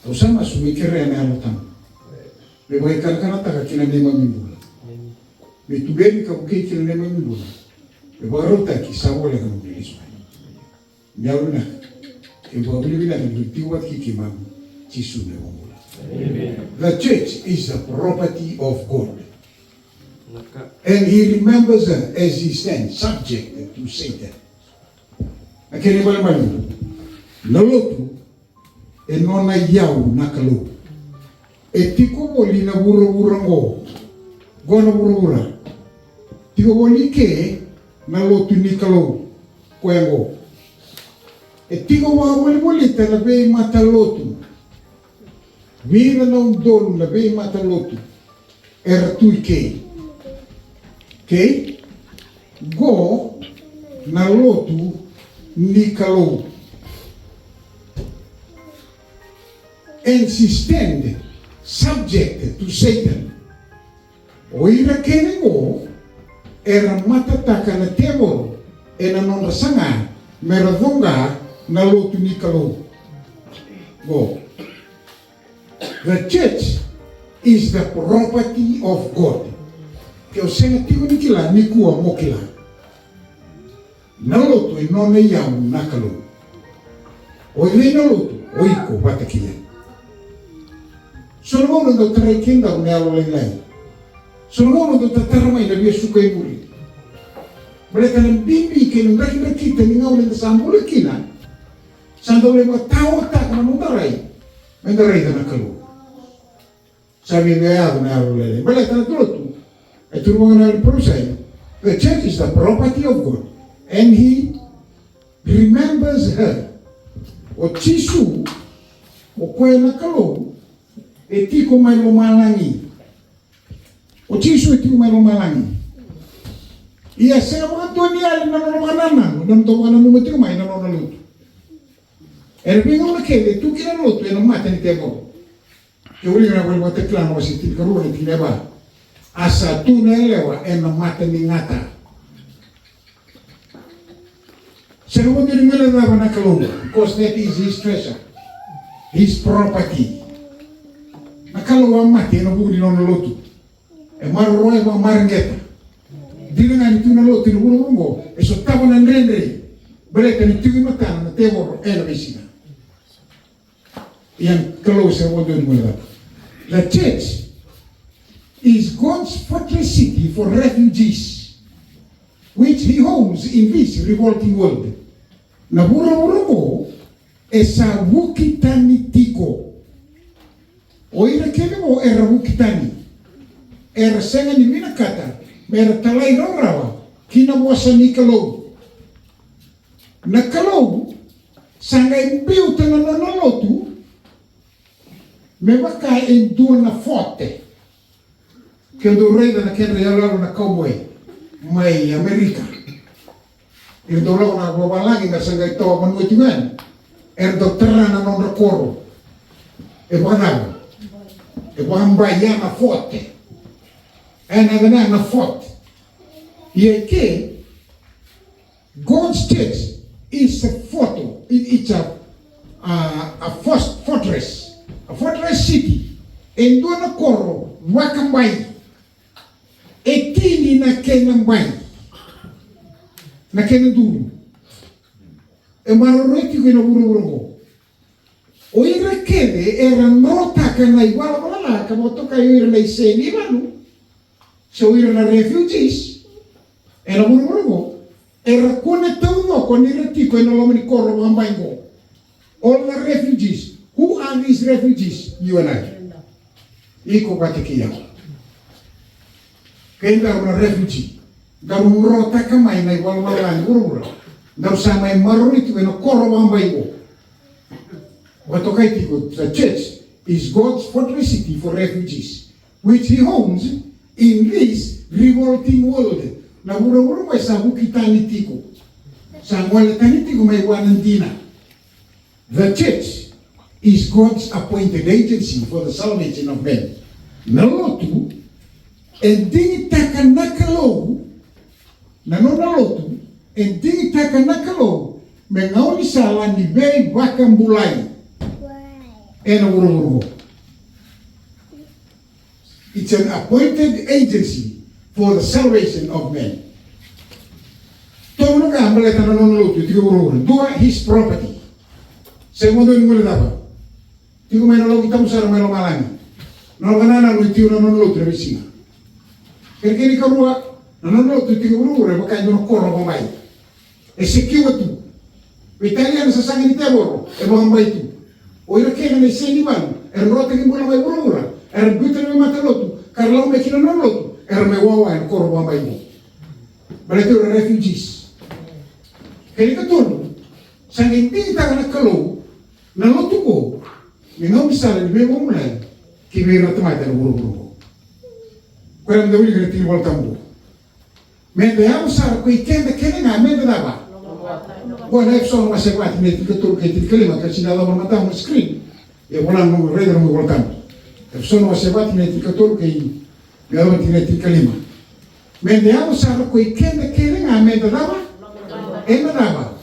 Usama sumikere na alotang. Me vai kana taka kina nema mimbula. Me tubeni ka buke kina nema mimbula. Me barota ki sawole ka mubiliswa. Nyauna. E bawulina ni tiwat ki kimam chisune wamula. The church is the property of God. And he remembers her as he stands, subject to Satan. Akene bala malu. Nalotu e nona yau nakalo. E tiko woli na wura ngo. Gona wura. Tiko woli ke na lotu nikalo kwengo. E tiko woli na bei mata lotu. Vira na udolu na bei mata lotu. Era tui ke. Okay? Go na lotu nikalo. And she stand subject to Satan. Oira kene go era matataka na teboro e na nona sanga meradonga na lotu nikalo. Go. The church is the property of God. Que o senga tigo nikila nikua mokila. Na lotu e nona iau nakalo. Oire na lotu oiko batakia. Sono do trai kenda ne alo lai. Sono do tatarma ina bia suka iburi. Mereka nan bimbi ke nan raki kita ni ngau le sambule kina. Sandole ma tau tak na mundarai. Mendarai na kalu. Sabi dia na alo lai. Mereka nan tu. E tu mo na prosai. The church is the property of God and he remembers her. O chisu o koe na kalu. E tiko mai lo malangi. O chisu e tiko mai lo malangi. Ia se mga tuani ali na nono manana. Nam to mana numa tiko mai na nono luto. E pinga una kede, tu kina luto e non mata ni teko. E uli na wali wate klano wasi tiko rua ni tineba. Asa tu na elewa e non mata ni ngata. Se no wate ni mele dava na kalunga. Because that is his treasure. His property. Nakalo wa mati no bugni no lotu e maro roe wa marangeta dile ngani tu no lotu no bungo e so tavo na ndrendre breka ni tu matana na tevo e na visina yan kalo se wodo ni mala. The church is God's fortress city for refugees which he owns in this revolting world. Na bungo e sa wukitani tiko. Oira kene mo era wukitani. Era senga ni mina kata. Mera talai rawa. Kina wasa ni kalou. Na kalou. Sanga imbiu tana na lotu. Me waka endua na forte. Kendo reida na kena yalaro na cowboy. Mai Amerika. Indo lago na globalangi na sanga ito manui timan. Erdotra na non rakoro. E wanago. E wambaia na forte. E na forte. E que God's church is a photo. It's a fortress. A fortress city. E dona corro. Wakambai. E tini na kenambai. Na kenaduru. E maroreti ko na buru. O ira kede era nota ka na igual wala ka mo to ka ira na iseni manu. So ira na refugees. Era buru. Era conectado no con ira tiko na lo mani korro mambaingo. All the refugees. Who are these refugees? You and I. Iko patikia. Kenda una refugee. Garu rota ka mai na igual wala ni buru. Daw sa may maroriti ko na korro mambaingo. The church is God's fortress city for refugees, which he owns in this revolting world. Na mura may sa hukitani tiko. Sa walatani tiko may wanandina. The church is God's appointed agency for the salvation of men. Nalotu, and dingi taka nakalo, nanonalotu, and dingi taka nakalo, mengauli sala ni vei wakambulai. and Uruguay. It's an appointed agency for the salvation of men. Todo ka ambale tan non lo tu Uruguay. Dua his property. Segundo ni ngule daba. Tigo meno lo kita musara melo malanga. No ganana lo tiu non lo tu vicina. Perché ni karua non lo tu tigo Uruguay ba kaino corro ba mai. E se kiwa tu. Italiano sa sangi ni teboro e ba mai tu. O ira kena ne seni ban. Er rota ki mula mai Uruguay. Er buta me matalotu. Carlo me kina non lo. Er me wawa en corro ba mai. Berarti orang refugees. Kaya katulong, sa hindi tayo nakalo, naloto ko, mingaw misala ni Bebo Mulay, kimira tumata ng buru-buru. Kaya mdawili ka na tinibol tambo. Mende ako sa ko ikenda kaya nga, mende na ba? Wala epson masagwati, may tikatulong kayo tinikalima, kasi nalaman mata mo screen. E wala nung radar mo wala tambo. Epson masagwati, may tikatulong kayo, nalaman tinikalima. Mende ako sa ko ikenda kaya nga, mende na ba? Nada.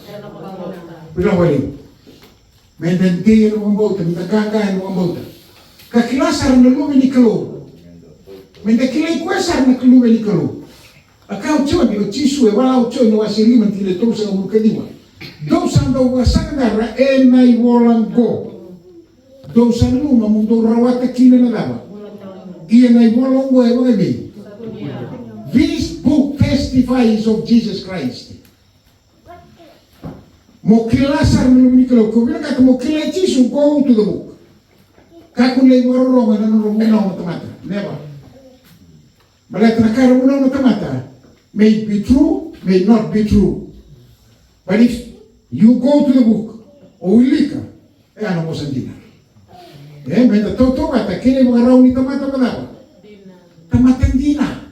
Bilang wali. Mendenti no ambota, mendaganga no ambota. Kakilasar na lume ni kalo. Mendakilay kwasar na lume ni kalo. Akau choni o chisu e wala o choni wa silima tile to sa mukadiwa. Do sando wa sangara e nai wolan go. Do sanuma mundo rawata kile na daba. Ia nai wolan go e wa be. This book testifies of Jesus Christ. Mokilasar meluminikalo ko bilang kata mokilai chisu go to the book. Kakun lay borong na nurumuna matamata. Never. Balat nakara muna matamata. May be true, may not be true. But if you go to the book, o ulika, ano mo sandina. Menta toto kata kini mga raw ni tamata ba? Tamatan dina.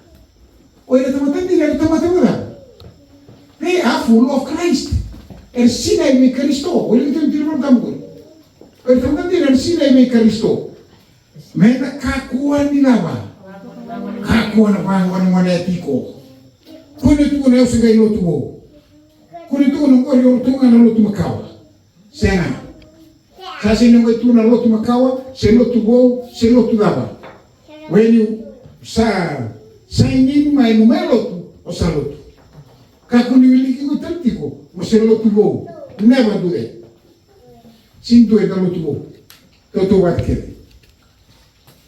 O ina tamatan dina, tamata ba? They are full of Christ. Sina may Kristo. Wala ito yung tinurong tambo. Pero tamang din, sina may Kristo. May nakakuha nila ba? Kakuha na pangawa ng manetiko. Kung ito na yung sagay loto mo. Kung ito na yung tunga na loto makawa. Siya nga. Kasi nung ito na loto makawa, si loto go, si loto daba. When you sa inin may numeloto o sa loto. Kakuniwiliki ko tantiko, maselo tubo, never do that. Sinto e dalo tubo, toto wat kere.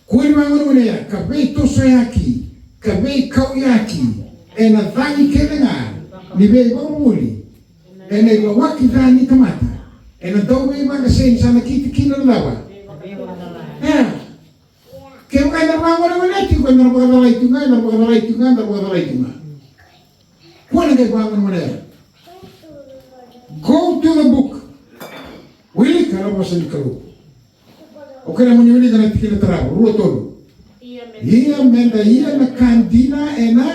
Kuri mangono ya, kabei toso yaki, kabei kau yaki, na dhangi kere nga, ni bei bamuli, na iwawaki dhani tamata, na dawe mga sen sana kina laba. Kaya mga narmangono neti, kaya narmangalay tunga. What are they? Go to the book. Willie Karabasan Karu. Okay, I'm going to take it around. Ruotolo. Ia menda ia na cantina ena.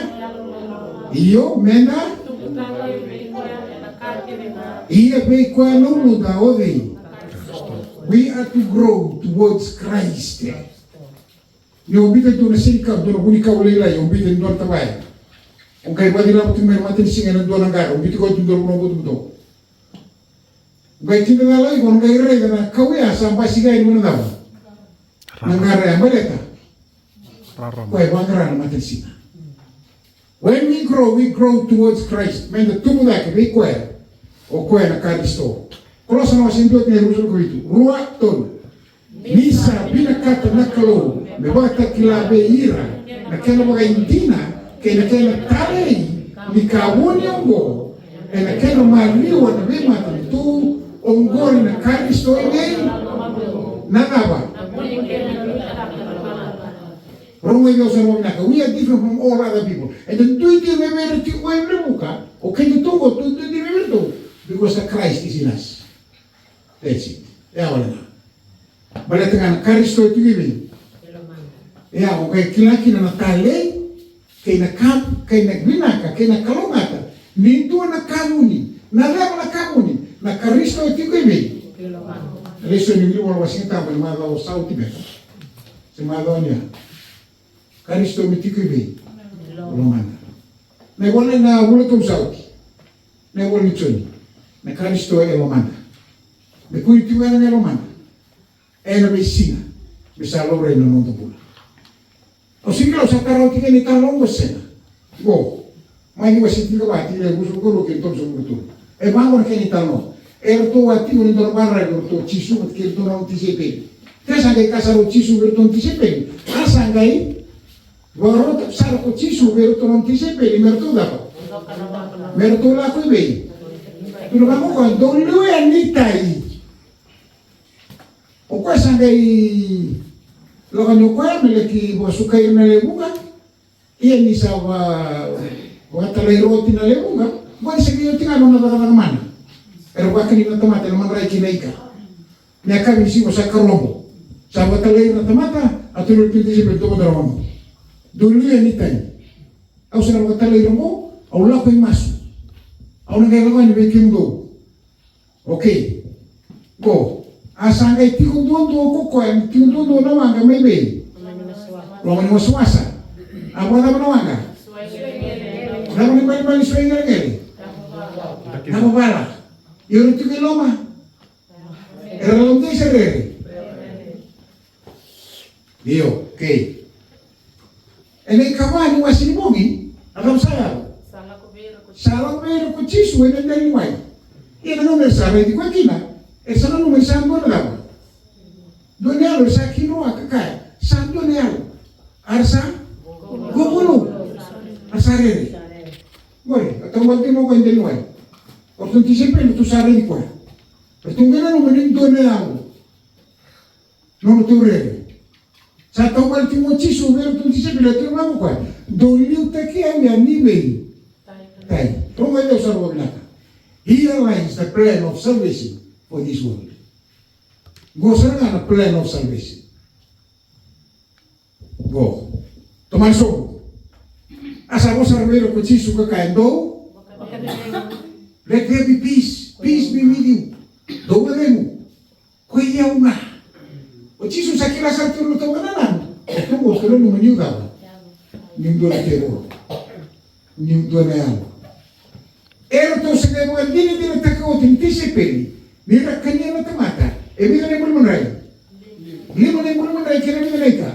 Io menda. Ia be kwa nulu da odi. We are to grow towards Christ. Yo bita tu na sika do bunika ulila yo bita ndor tabay. Ang kay pwede lang ito may matinsin nga doon ang garo. Bito ko ito doon mo buto. Gay tinda na lang, kung gay rey na kawya, sampai sigay mo na daw. Nangaray ang baleta. Kaya wangara na matinsin. When we grow towards Christ. May natumo na kaya, kuya. O kuya na karisto. Kulo sa mga sindot niya, rusul ko ito. Ruwa ton. Nisa, binakata na kalo. May bata kilabe ira. Na kaya mga indina. Kaya talay ni kawon yung go, na kaya maliwa na may matan ito, onggol na Kristo ngayon, nangaba. We are different from all other people. And then do it in a very deep way, okay, you talk to the because the Christ is in us. That's it. Yeah, wala na. Bala nga Kristo ito giving. Yeah, okay, kilaki na natalay, kay nakap, kay nagbinaka, kay nakalungata, nito nakamuni, nalama nakamuni, nakaristo iti ko ibig. Risto ni wala wasing tama, ni mga daw sa utibeta. Si mga daw niya, karisto iti ko ibig. Lumana. Na wala na wala itong sa uti. Na wala nito ni. Na karisto ay lumana. Na kung iti wala nga lumana. ena be singa bisa lore no no tupula o singa o sakara o tikeni talongo sena go mai ni wasi tiga bati le gusu ko ke to so mutu e bango ke ni talno e to ati ni do barra go to chisu ke to no ti sepe tesa ke kasaro chisu ver to ti sepe asa ngai Borot sar ko chisu ver to no ti sepe ni merto da merto la ko be tu no vamos con do lui anitai o kwa sangai lo ganyo kwa mele ki bo sukai na lebuga ia ni sawa wata le roti na lebuga bo se ki yotinga no na daga mana pero kwa kini na tomate no manrai ki neika me akabi si bo sakarombo sa wata le na tomata atulu piti si beto mo daromo dulu ya nitai au sa wata le romo au la ko imasu au na ga ni be kimdo okay go asanga itiku dondo koko em tiku dondo na wanga maybe lo ni waswasa abo na wanga na ni bali swinga ngeli na bala yoro tiku loma era lo de serere dio okay ene kawani wasini bogi agam saya sala ko bero ko chisu ene ndani wai ina no me sabe di kwa kina esa no me sabe no la dunia lo sa kino akakai sa dunia arsa gobulu asare Gori, atau mati mo kwende luai. Waktu ti sempre tu sare di kwa. Pertungana no mening dunia no turere. Sa tau mati mo chisu vero tu ti sempre tu mo kwa. Doliu te ki anga nivel. Tai, como é usar o blaka. He aligns the plan of salvation for this world. Gosar na plan of salvation. Go. Tomar sogo. Asa gosar vero ko chisu ka kaendo. Let there be peace. Peace be with you. Do veremo. Ko ia una. O chisu sakira sa tu no tawananan. Ito mo ko no menyu dawa. Nindo na tero. Nindo na yan. Ero to sa kaya mga dini takao tintisi peli. Nira kanya na tamata. E bigyan na yung mulmunay. Limo na yung mulmunay kaya na bigyan ka.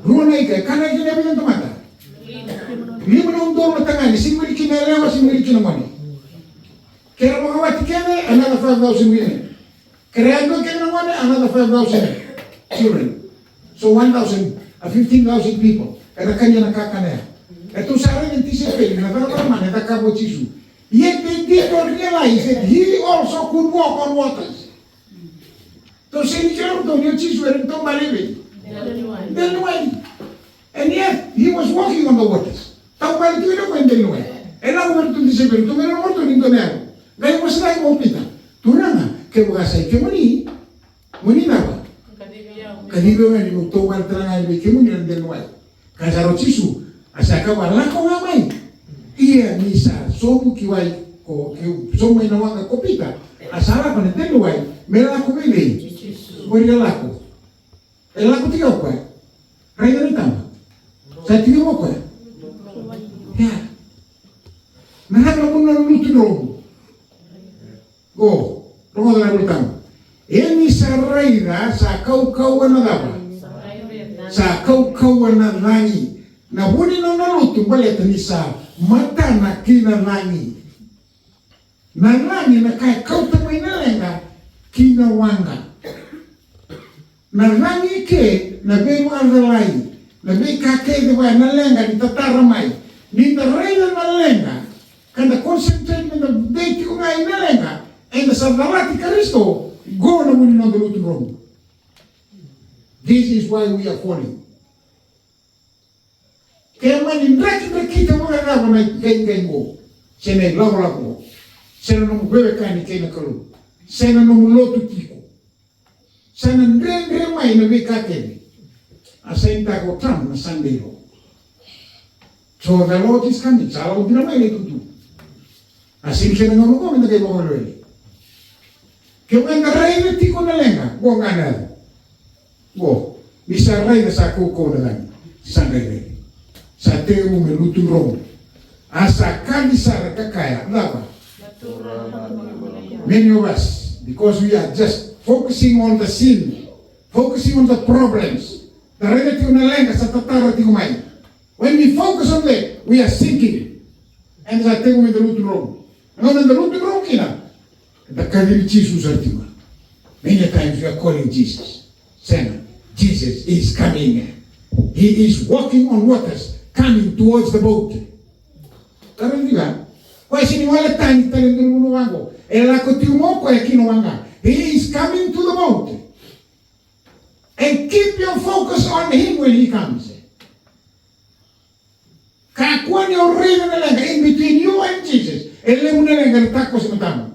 Ruwa na ika. Kana kaya na bigyan tamata. Limo na yung doro na tangani. Singwili kinalewa, singwili kinamani. Kaya mga wati kaya another 5,000 women. Kaya ano kaya naman another 5,000 children. So 1,000, 15,000 people. Era kanya nakakanaya. Ito sa rin yung tisi peli. Nataraparaman, natakabo chisu. Yet they did not realize that he also could walk on waters. So say you choose where to believe. Then why? And yet he was walking on the waters. Tau balik itu kan dari luar. Enak umur tu disebut tu mereka umur tu ni doner. Gaya masalah yang opita. Turana ke bahasa ke muni apa? Kadibiyo ni mukto kan terang ni ke muni dan luar. Kasaro chisu asaka wala ko ngamai. Ia misa sobu kiwai ko somo ina wanga kopita asara pa nete luai mela ko bele wori lako elako tiga kwa raida ni tama sa tiga mo kwa ya nahakla muna lutu romo go romo dala bultang eni sa raida sa kau anadaba sa kau anadani na wuni no lutu bale tanisa mata na kina langi na kaya kau tamay na lenga kina wanga na langi ke na be wazalai na be kake de wa na lenga ni tataramai ni na reina na lenga kada concentrate na be ko ngai na lenga e na salvati Kristo go na muni no dulu wrong. This is why we are falling. Kaya manindaki kita mga raba na gay mo. Sena lako. Sena no bebe kani kay nakalu. Sena no lotu tiko. Sena ndre mai na bekake. Asenta ko tam na sandero. So the Lord is coming. Sala udina mai tutu. Asim sena no ko na kay mo lele. Kaya nga rai tiko na lenga. Go ngana. Go. Bisa rai na sa kuko na lang. Sandere. Sa teu melutu rom. Asa kali sara kakaya. Lava. Many of us, because we are just focusing on the sin, focusing on the problems. The reality on the lenga sa tatara tigumay. When we focus on that, we are sinking. And sa tengo in the root wrong. Ngayon the root wrong kina. The kadiri Jesus artima. Many times we are calling Jesus. Saying, Jesus is coming. He is walking on waters, coming towards the boat. Taran di ba? Kaya siniwala tayo tayo ng wango. Elako tiumo ko kinawanga. He is coming to the boat. And keep your focus on him when he comes. Kakuan yung reino na lang in between you and Jesus. Ele mo na lang galitak ko sa matama.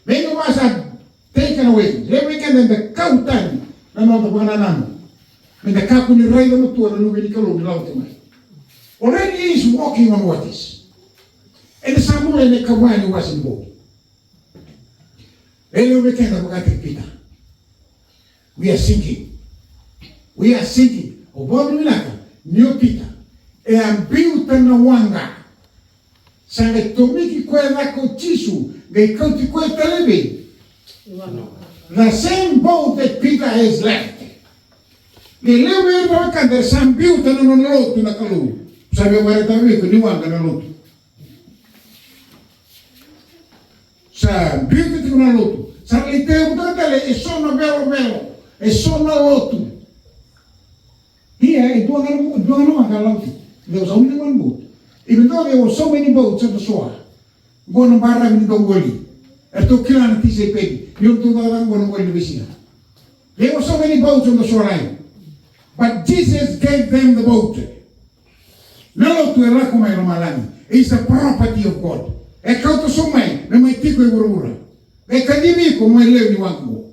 May mabasa taken away. Lewe ka na kautan na mga pagkananan mo. May nakako ni reino mo tuwa na luwi ni kalong nilaw timay. Already he is walking on waters. And sa mula ni kawan yung wasin mo. Lewe ka na magating pita. We are sinking. We are sinking. O Bob Milaka, New Peter. E ambiuta na wanga. Sa tumiki kwe lako chisu, ge kauti kwe talebe. The same boat that Peter has left. Ge lewe roka de sambiuta na lotu na kalu. Sabi wareta wiko ni wanga na lotu. Sa biuta na lotu. Sa liteo tale e sono velo. E sono lotu. Here, it wasn't one. There was only one boat. Even though there were so many boats on the shore, going to Barra in Dongoli, and to kill an Tise Peggy, you to the one going to Visia. There were so many boats on the shoreline. But Jesus gave them the boat. Nalo to Elakumay Romalani. It's the property of God. E kauto sumay, na may tiko iwurura. E kadimi ko may lew ni wangko.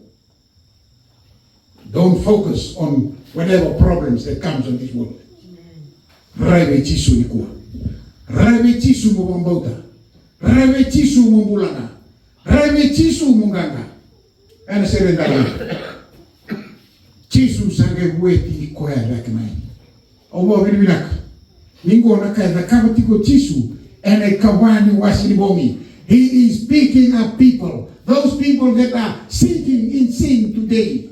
Don't focus on whatever problems that comes on this world. Raive chisu ni kuwa. Raive chisu mo bambauta. Raive chisu mo bulanga. Raive chisu mo nganga. Ana serendala. Chisu sange bueti koya lakmai. Obo bilbilaka. Ningo nakaya kabatiko chisu ene kawani wasini bomi. He is picking up people. Those people that are sinking in sin today.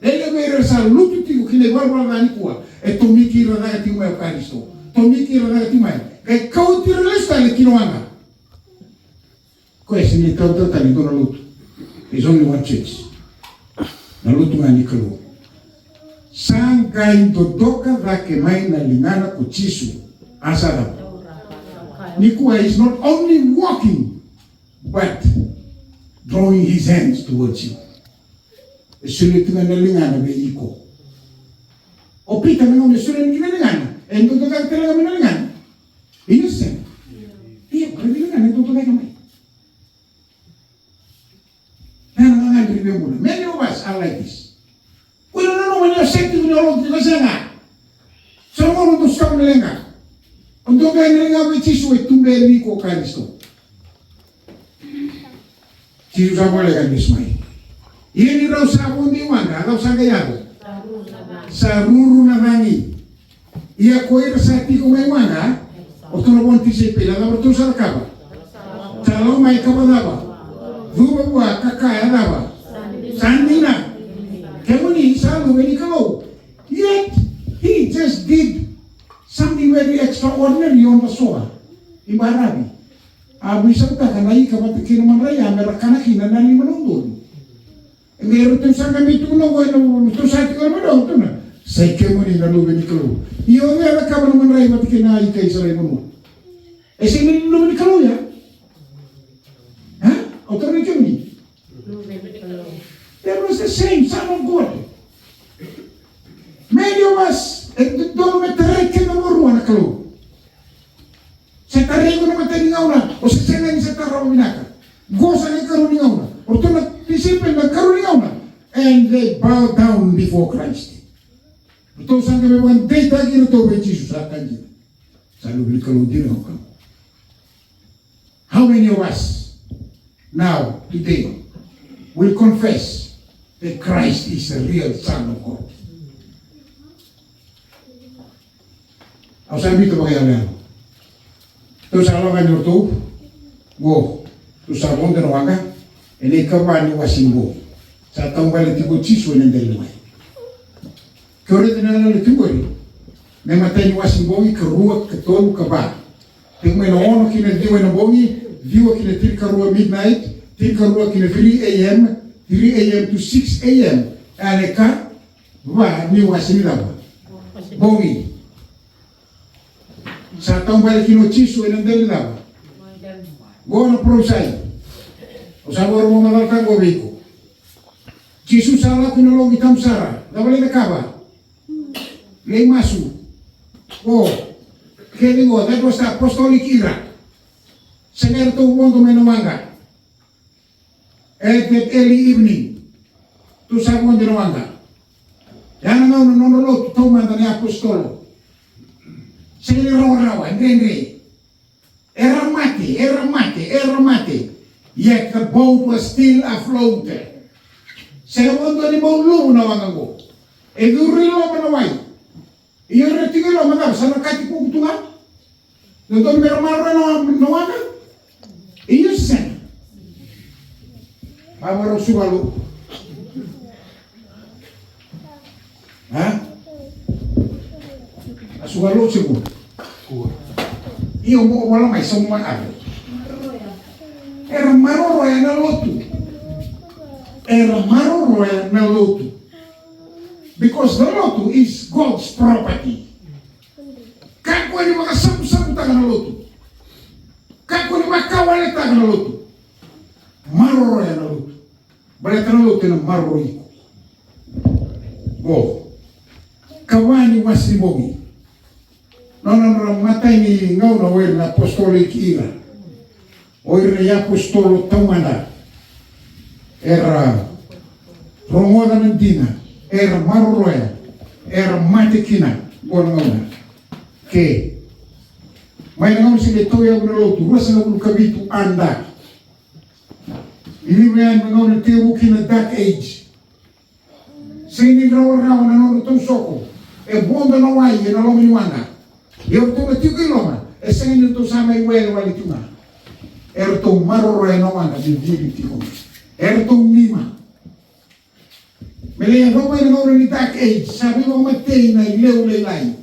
Ele mere sa lutu tiku kine barba ngani kuwa. E tomiki rana ti mai karisto. Tomiki rana ti mai. Kai kau ti relesta le kinoanga. Ko ese ni tauta tani dona lutu. There's only one church. Na lutu ngani kalu. Sanga intotoka dake mai na lingana kuchisu. Asada. Nikua is not only walking, but drawing his hands towards you. Sulit nga nalingana may iko. O pita nga nga sulit nga nalingana. E tutugag talaga may nalingana. Innocent. Iya, kaya nalingana, tutugag kamay. Kaya nangangalibig muna. Many of us are like this. Kung ano naman yung sekti ko niyo, kasi nga. So nga rin ito sa nalinga. Ang tutugag nalinga may chisu, ay tumbay ni ko kanisto. Chisu sa mga lagan mismay. Ini raw sa kundi wanga, raw sa gayado. Sa ruru na rangi. Ia koira sa tiko may wanga, o to na bonti si pila, na bertu sa kaba. Kalau may kabadaba. Duba buwa kakaya daba. Sandina. Kemuni sa lumeni kalau. Yet he just did something very extraordinary on the shore. Ibarabi. Bisa ka kanai kabat kinaman raya merakana kinanani manundun. Meron itong sa kami ito na ito sa ating alam na ito na. Sa ikaw mo ni nalubi ni Kalo. Iyo nga ka ba naman rin mati kinahay kayo sa rin mo. Eh sa inyo nalubi ni Kalo ya? Ha? O ito rin kayo ni? That was the same Son of God. Many of us, doon may taray ka na maruwa na Kalo. Sa taray ko naman tayo ningaw na. O sa sanay sa taraw minaka. Gosa na Kalo ningaw na. O ito na disciple nagkaroon na and they bow down before Christ. Ito saan kami mga data ginito by Jesus sa kanjin. Sa lubili kaludin ako. How many of us now, today, will confess that Christ is the real Son of God? Ako sabi ito magkayaan. Ito sa alaman nyo ito, ito sa akong tinawagan, ini kapan ni wasimbo. sa taong balik tigo chisu ng dalaway. Kore tinala le tumori, na matay ni wasing bongi karua katolu kaba. Tingmay na ono kina diwa na bongi, diwa kina til karua midnight, til karua kina 3 a.m. to 6 a.m. Aleka, ba ni wasing dawa. Bongi. Sa taong balik kino chisu ng dalaway. Gona prosai. Usabor mo malalkan go biko. Chisu sala kunologi tamsara. Dabali na kaba. Lei masu. Oh, kedi go, that was the apostolic era. Sener to mondo menawanga. At that early evening, to sabon dinawanga. Yana no lo to manda ni apostolo. Sener rawa, ngenge. Era mate. Yet the boat was still afloat. Segundo ni boat lumo na wangango. E durilo manawai. Iyo retigilo mangaw sa nakati kukutunga. Nandun meron mara na wanga. Iyo sen. Amaro sumalo. Ha? Asumalo siguro. Iyo mo wala may summa ave. Era maroroya na lotu. Because the lotu is God's property. Kako ni makasabu-sabu taga na lotu. Kako ni makawale taga na lotu. Maroroya na lotu. Baleta na lotu na maroroiko. Go. Kawani wasimogi. Nono matay ni ngaw na wer na apostolic era. Oire ya apostolo tamana. Era promoda nandina. Era maroroya. Era matekina. Ngona. Que may nangaw sige toya una lotu. Ruasa na kabitu anda. Iliwayan nangaw na tewu kina dark age. Sini rawa na nono tong soko. E bonda na wai na lomi wanga. Eu tô na tiu kiloma. E sini to sama iwele wali tuma. Era tão maroroya na wanga de tiko. Era tão mima. Melea vama na ngau ni dark age. Sabi mo matei na ileu leilai.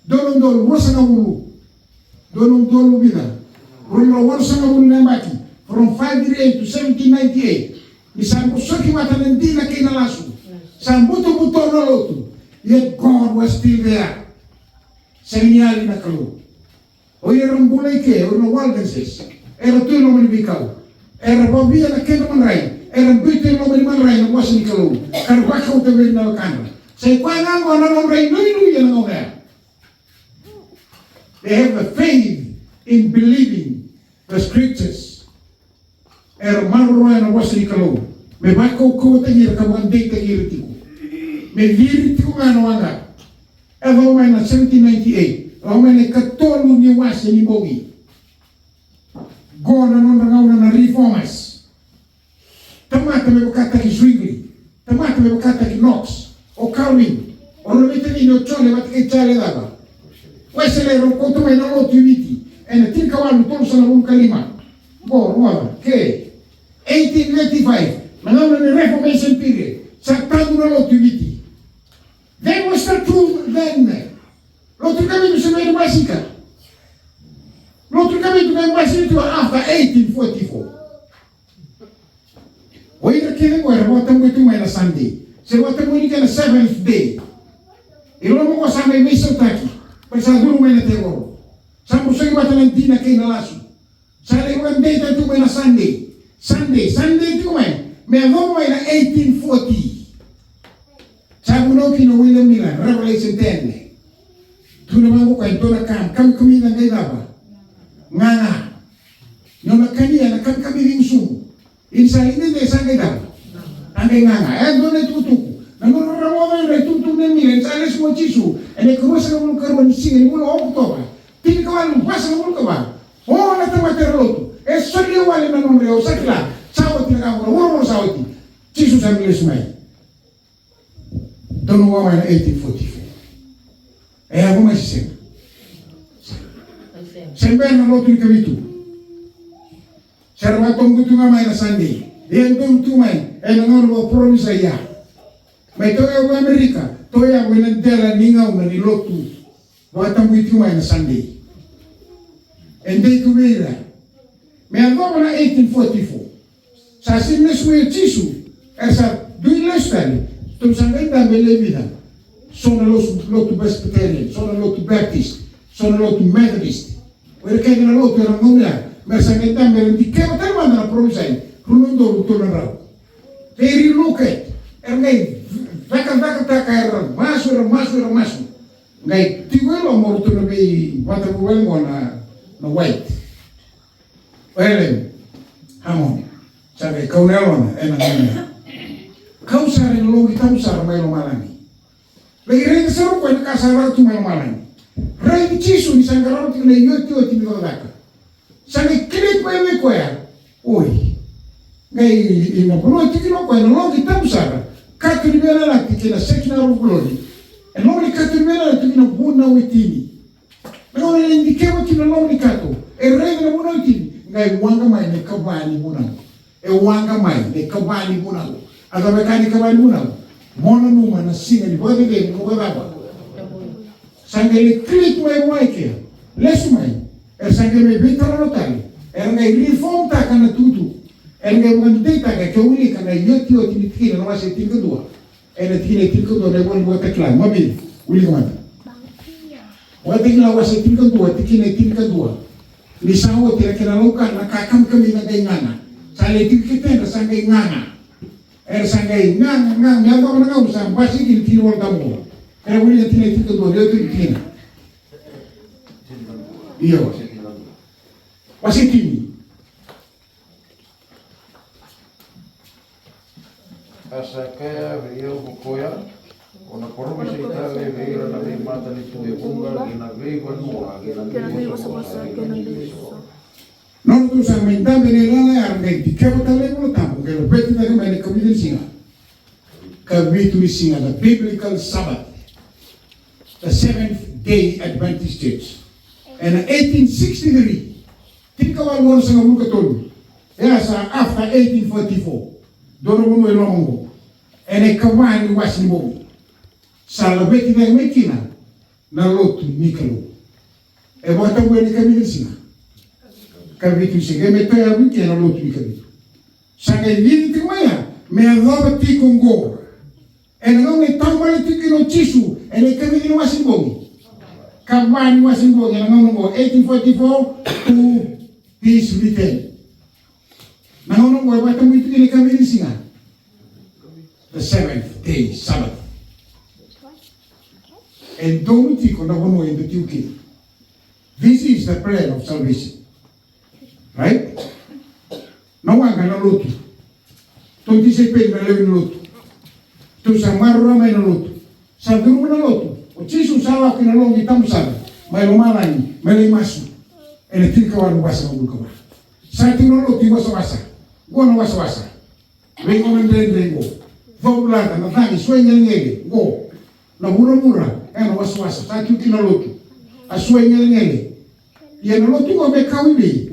Donon dolo wasa na wulu. Donon dolo bida. Rumro wasa na wulu na maki. From 538 to 1798. Isang kusoki matanandina kinalasu. Sambuto-buto na lotu. Yet God was still there. Senyali na kalu. O yerang bulay ke, o na waldenses. Era tu no manibikaw. Era babia na kena manray. Era bito no manibmanray na wasa ni kalu. Karwaka o tabi na wakana. Say kwa nga mo na namray nuy yan ang ona. They have a faith in believing the scriptures. Era maroroya na wasa ni kalu. Me bako ko tangir ka mandate tangir tiko. Me viri tiko nga no anga. Eva umay na 1798. Umay na katolo ni wasa ni bogi. Go na non rangaw na reformers. Tamata me bukata ki Zwingli. Tamata me bukata ki Knox. O Calvin. O lomitani no chole bat ke chale daba. Wesele ro konto may na lotu uniti. E na tinkawalu tolo sa na kalima. Go, ruwa. Okay. 1895. Mangaw na Reformation period. Sa tado na lotu uniti. Then was the truth then. Lotu kami sa may masika. Lotu kami to may masika after 1844. Oira kene mo era wata mo ito may na Sunday. Sa wata mo ni ka na 7th day. Ilo mo ko sa may mesotaki. Pagsa duro may na tegoro. Sa mo sa wata ng di na kay nalaso. Sa lewan day tayo may na Sunday. Sunday ito may. May ako may na 1840. Sabi mo kina William Miller, Revelation 10. Tu naman ko kwento na kami na ngay daba. Nga. Yung nakaniya, kami rin sumo. Insa hindi sa ngay daba. Angay nga. Doon ay tutuko. Nanonarawa na yun, tutuko na Miller. Sa alas mo chisu. E kurusa na mong karuan singa. Mula ako to ba? Tini ka wala, basa na mong ka ba? Oo, natamaterloto. Sorry wala na nung reo. Sakla. Sawat na kamura. Wala mo sawat. Chisu sa Miller sumay. Doon mo na 1844. Eh ako may sisema. Siyempre na loto yung kabitu. Sarwatong guto nga may na Sunday. Diyan doon tumay. e nangono promise ya. Mai toya wa Amerika, toya wa nandela ninga una ni lotu. Wa tambuiti mai na Sunday. And they go there. Me andava na 1844. Sa sinne suwe tisu, esa dui lestani, tum sangenda belevida. Sono lotu Presbyterian, sono lotu Baptist, sono lotu Methodist. Where kaya na lotu era ngomya, me sangenda belevida. Kaya tayo na promisay, runondo lutulan raw. They relocate. Ngay vaka taka era masu. Ngay tiwelo mo to na be wata buwelo na white. Well, hamon. Sabi kau nelon na ngomya. Kau sari logi tamu sar mai lo malani. Lagi rei seru ko na kasara tu mai malani. Rei chisu ni sangaro ti na yoti ni daka. Sabi klik mai ko ya. Oi. Ngai ina pro ti no ko na logi tamu sar. Katu ni bela la ti na sekina ro glory. E logi katu ni bela ti na buna wetini. Não é indicado que não é indicado. É regra não é que ngai wanga mai ne kabani buna. É wanga mai ne kabani buna. Aga mekani kabani buna. Mona numa na singa ni bode de no baba. Sangele click mai que. Lesu mai. É sangele beta no tali. É ngai reform ta kana tutu. É ngai mande ta que uli kana yoti ni tkina no vai ser tinga dua. É na tkina tinga dua ne boni bota clan. Mabi. Uli kamata. Wati kila wasa tinka dua. Misawo tira kila loka na kakam kami na ngana. Sale tinka na sangai ngana. Sangai ngana miago na ngau sa basi kin kini wal tamu. Kaya wili tinka dua dia tinka. Iyo. Wasi tini. Asa kaya video bukoya. Ona promise itale veira na ve mata ni tu bunga gina veiva no gina veiva non tu sa menta benelana arngai di kapitale mo tamu ke lo peti da mai community singa kabitu singa the biblical Sabbath, the seventh day Adventist Church, and 1863 tika wal mo sa ngamu katol ya sa after 1844 dono mo elongo ene kawani wasimo sala beti na mekina na lotu mikalo e bota bweni kamili singa kabitu singa me toya wiki na lotu mikalo sanga yini timaya me adaba ti kongo e na ngonge tambale tikino chisu e ne kamili wasimbongi kabani wasimbongi na ngongo 1844 to peace return na ngongo e bota mwiti ni kamili singa the seventh day Sabbath. And don't think on the one in the UK. This is the plan of salvation. Right? No one can look. Don't disappear na lewin lotu. Tu sa marura may na lotu. Sa duro na lotu. O chisu sawa kinalong itamu sana. May lumalani, may limasu. E na tinkawan wasa ng bulkawa. Sa tingno lotu wasa-wasa. Go na wasa-wasa. Rengo ng rengo. Vobulata na tangi swenya ngege. Go. Na mura-mura. Ena wasa-wasa, tatu kina lotu. Asua ngele. Ia na lotu ko me kawili.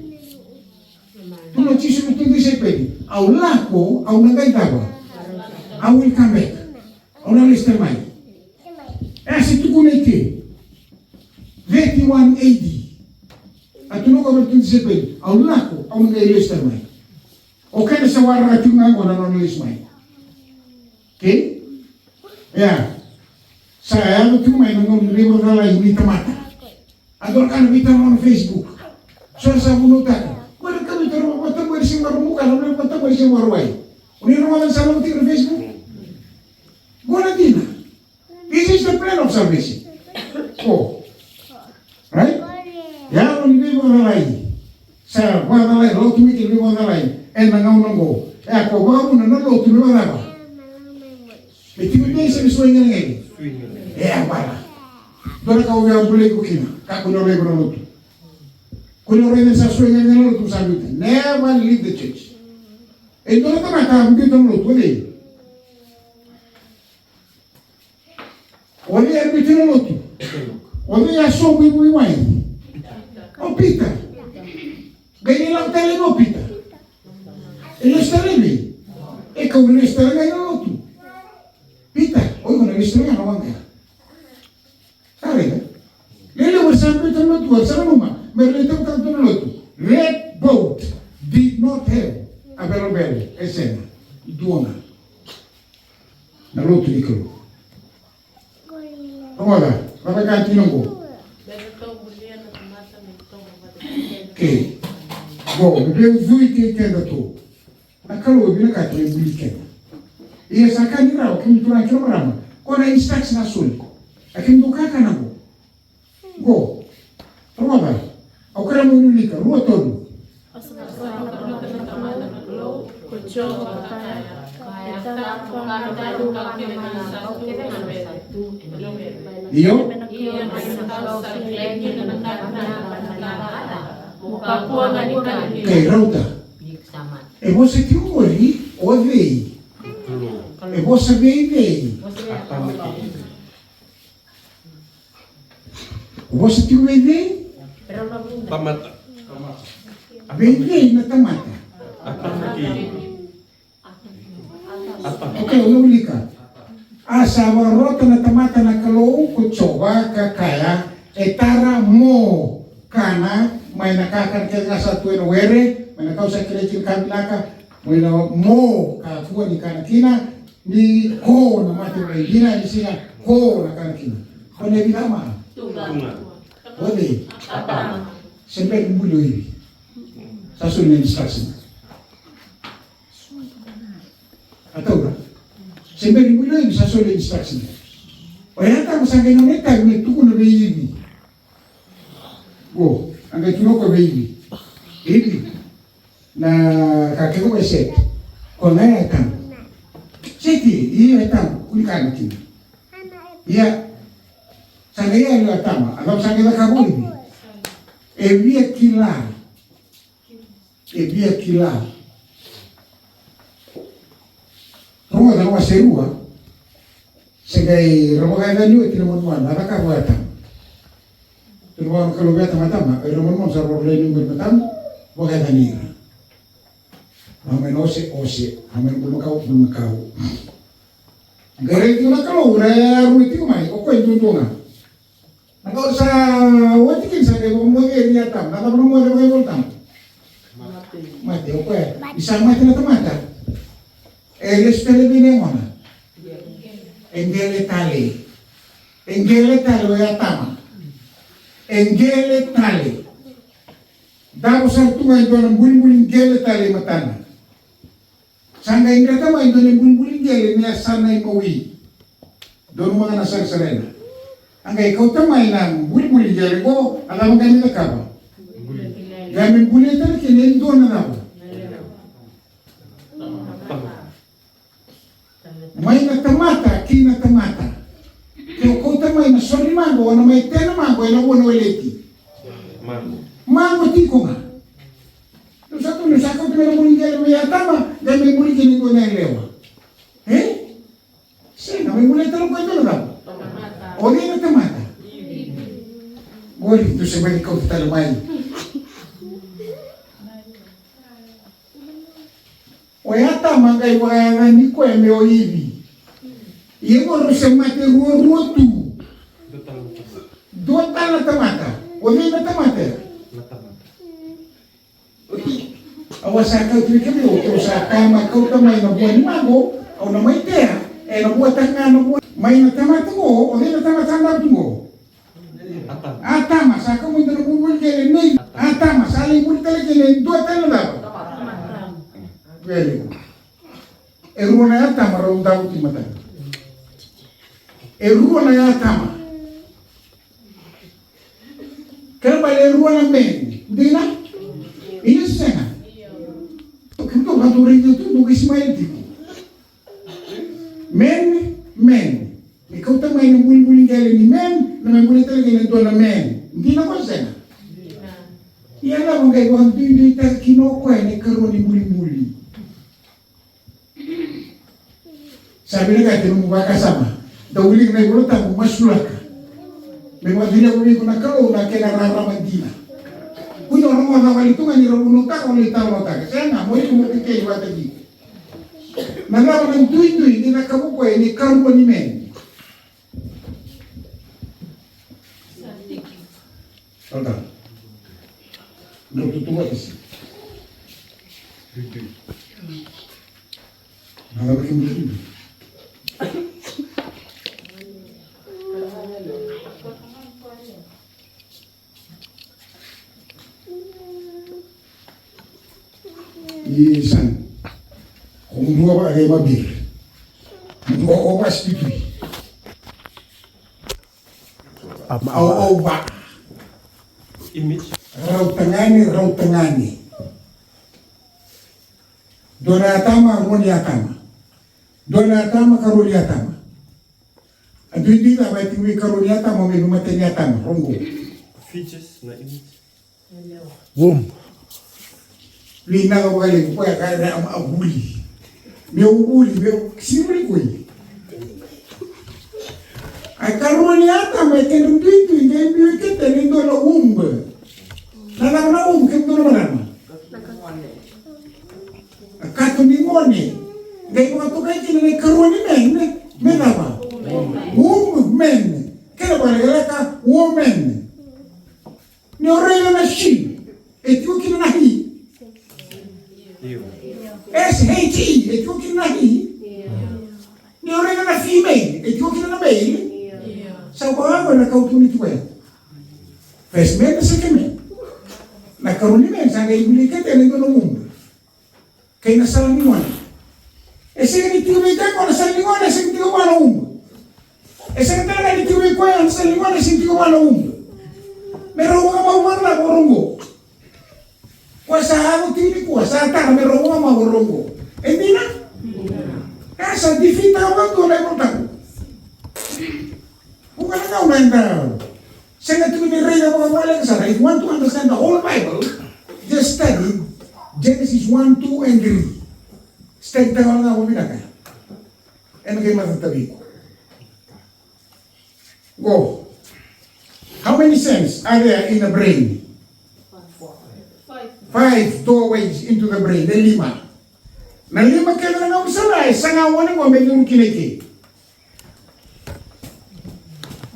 Tuno chisu mutundi sepedi. Au lako, au nagaitaba. I will come back. Au na liste mai. Esi tukune ke. 21 AD. Atuno ko mutundi sepedi. Au lako, au ngai liste mai. O kene sa warra tunga ngona non liste mai. Okay? Yeah. Saya tu cuma yang ngomong orang lain ni temata. Ador kan kita on Facebook. Saya bunuh tak. Mereka itu orang kata bersih muka, orang kata bersih warway. Ini orang sama di Facebook. Guna dina. This is the plan of salvation. Oh, right? Ya orang ni orang lain. Saya orang lain, lo tu mikir orang lain. Nangau. Aku baru nang lo tu orang apa? Itu dia sesuai dengan ini. Wala. Dora ka uya bule ko kina. Ka kuno le ko lotu. Kuno re sa suenya ngelo lotu sabuta. Never leave the church. E dora ka mata mbi to lotu le. Oli e mbi to lotu. Oli ya so mbi mbi wai. O pita. Gani lang tele no pita. E lo staremi. E kau listera ngai no tu. Pita, oi mana listera no wanga. Kare. Lele wasampe tano tu wasanuma. Merle tam tam tano tu. Red boat did not have a bell esena. Duona. Na lotu ikalo. Ola, vai cantar não. Que, bom, eu fui que ainda tô. Na calor, eu vi na casa, eu vi que. E essa canira, o que me trouxe aqui no programa, quando é instante na sul, aqui me toca na rua. Go, toma vai. Ao cara muito liga, rua todo. Iyo? Kay Rauta. E você que ori, o vei. E você vei. Você que vei? Tamata. Vei na tamata. Okay, ulika. Asa rota na tamata na kalou kucoba kakaya etara mo kana may nakakarakel nga sa tuwin were may nakausa kirechin kabilaka may na mo kakuha ni kanakina ni ko na mati may dina ni sina ko na kanakina kung na bilama wale siyempre mulo hivi sa sunod na instruction atau ba siyempre mulo hivi sa sunod na instruction o yata masangay na neta may tuko na hivi go angay tuno ko hivi hivi na kakeko ba set ko na yata seti iya yata kulikana kina iya sangay ya atama alam sangay na kabo hivi evia kila Roma da uma serua segai Roma ga nyu tinamon ada ka buata tinamon kalau beta matama Roma sa ro le nyu matam boga da nira amen ose amen bulmakau gare ti na kalau ura ruiti mai o ko tuntunga nagor sa wati kin sa ke mo ge ri atam na mo mo ge voltam mate o ko isang mate na tamata eles telebine ngona engele tale o yatama engele tale dabo sa tunga ito ng bulbul engele tale matana sanga ingata ma ito ng bulbul engele niya sanay mawi doon mga nasar-sarena angay ikaw tamay ng bulbul engele ko alam mo ganito ka ba gamit bulitan kinin doon na ako may natamata, kinatamata. Kaya kung tamay na sorry mango, ano may tena mango, ano uno uleti. Mango tiko nga. Yung sa ko, pinara mo rin kaya may atama, dahil may muli kinito na yung lewa. Sina, may muli talong ko ito na daw. O di natamata. Muli, ito sa balik ko talamay. O yata mangay wala ni ko e meo hivi. Iye mo rusemate ruo tu. Dota na tamata. O di na tamata. Awasaka tu ke meo to sa kama ko tamay na buwan mago o na may tea e na buwan tanga na buwan may na tamata ko o di na tamata na mo. Atama saka mo na buwan ke ni. Atama saling buwan talaga ni dota na daw. Very good. Eruwa na yatama raw daw ti mata. Eruwa na yatama. Kaya ba eruwa na men? Hindi na? Inis na. Kito ka turin dito nung Ismail dito. Men. Ikaw tamay ng buling-buling galing ni men, na may buling talaga ng doon na men. Hindi na ko siya na. Iyan lang ang kayo, ang hindi tayo kinukuha ni karoon ni buling-buling. Sabi na kahit mo makasama, dawiling na yung ulo masula ka. May madina ko na karo na kinararaman din na. Kung yung mga nawalitungan ni Rabuno ka, kung itaw mo taga. Kaya nga, mo yung kumukikay yung wata di. Nalaman ng dui-dui ni nakabukway ni karwa ni men. Tanda. Nagtutuwa kasi. Nalaman yung dui-dui. Isan. Kung dua ba ay mabir. Dua oras dito. Au ba. Image. Raw tangani. Dona tama karuni atama. Adu hindi na may tingwi karuni atama may gumatay niya tama. Rongo. Features na image. Womb. Lina ka magaling po kaya ang abuli. May simuli ko eh. Ay karuni atama ay kanundito hindi biyo kita nindo na umba. Nalaman na kito naman. Katumingone. Ngayon mga tukay kinanay karuni men apa? Men. Kaya ba nagala ka? Woman. Ni orela na shi. Eti yung kinanahi. S-H-E. Eti yung kinanahi. Ni orela na female. Eti yung kinanamale. Sa bago na kautunit ko yan. First man na second man. Nagkaroon men. Sa ngayon ka tayo nito ng mundo. Kaya nasa langingon. Sige nitiway ka ko nasa langingon. Sige nitiway ko na umbo. Sige talaga nitiway ko yan nasa langingon. Sige nitiway ko na umbo. Meron mga mawala ko rongo. Kung sa ako tili ko, sa atara meron mga mawalongo. Hindi na. Kasa difita ako doon ay punta ko. Kung ka na nga unahin ka. Sa natiway ni Rey na mga wala ka sana. If you want to understand the whole Bible, just study Genesis 1, 2, and 3. Study tayo nga ako pinaka. Ano kayo matatabi ko? Go. How many cells are there in the brain? 5 doorways into the brain. Na 5. Na 5 kayo na nga usalay. Sa ngawan mo, may yung kiniki.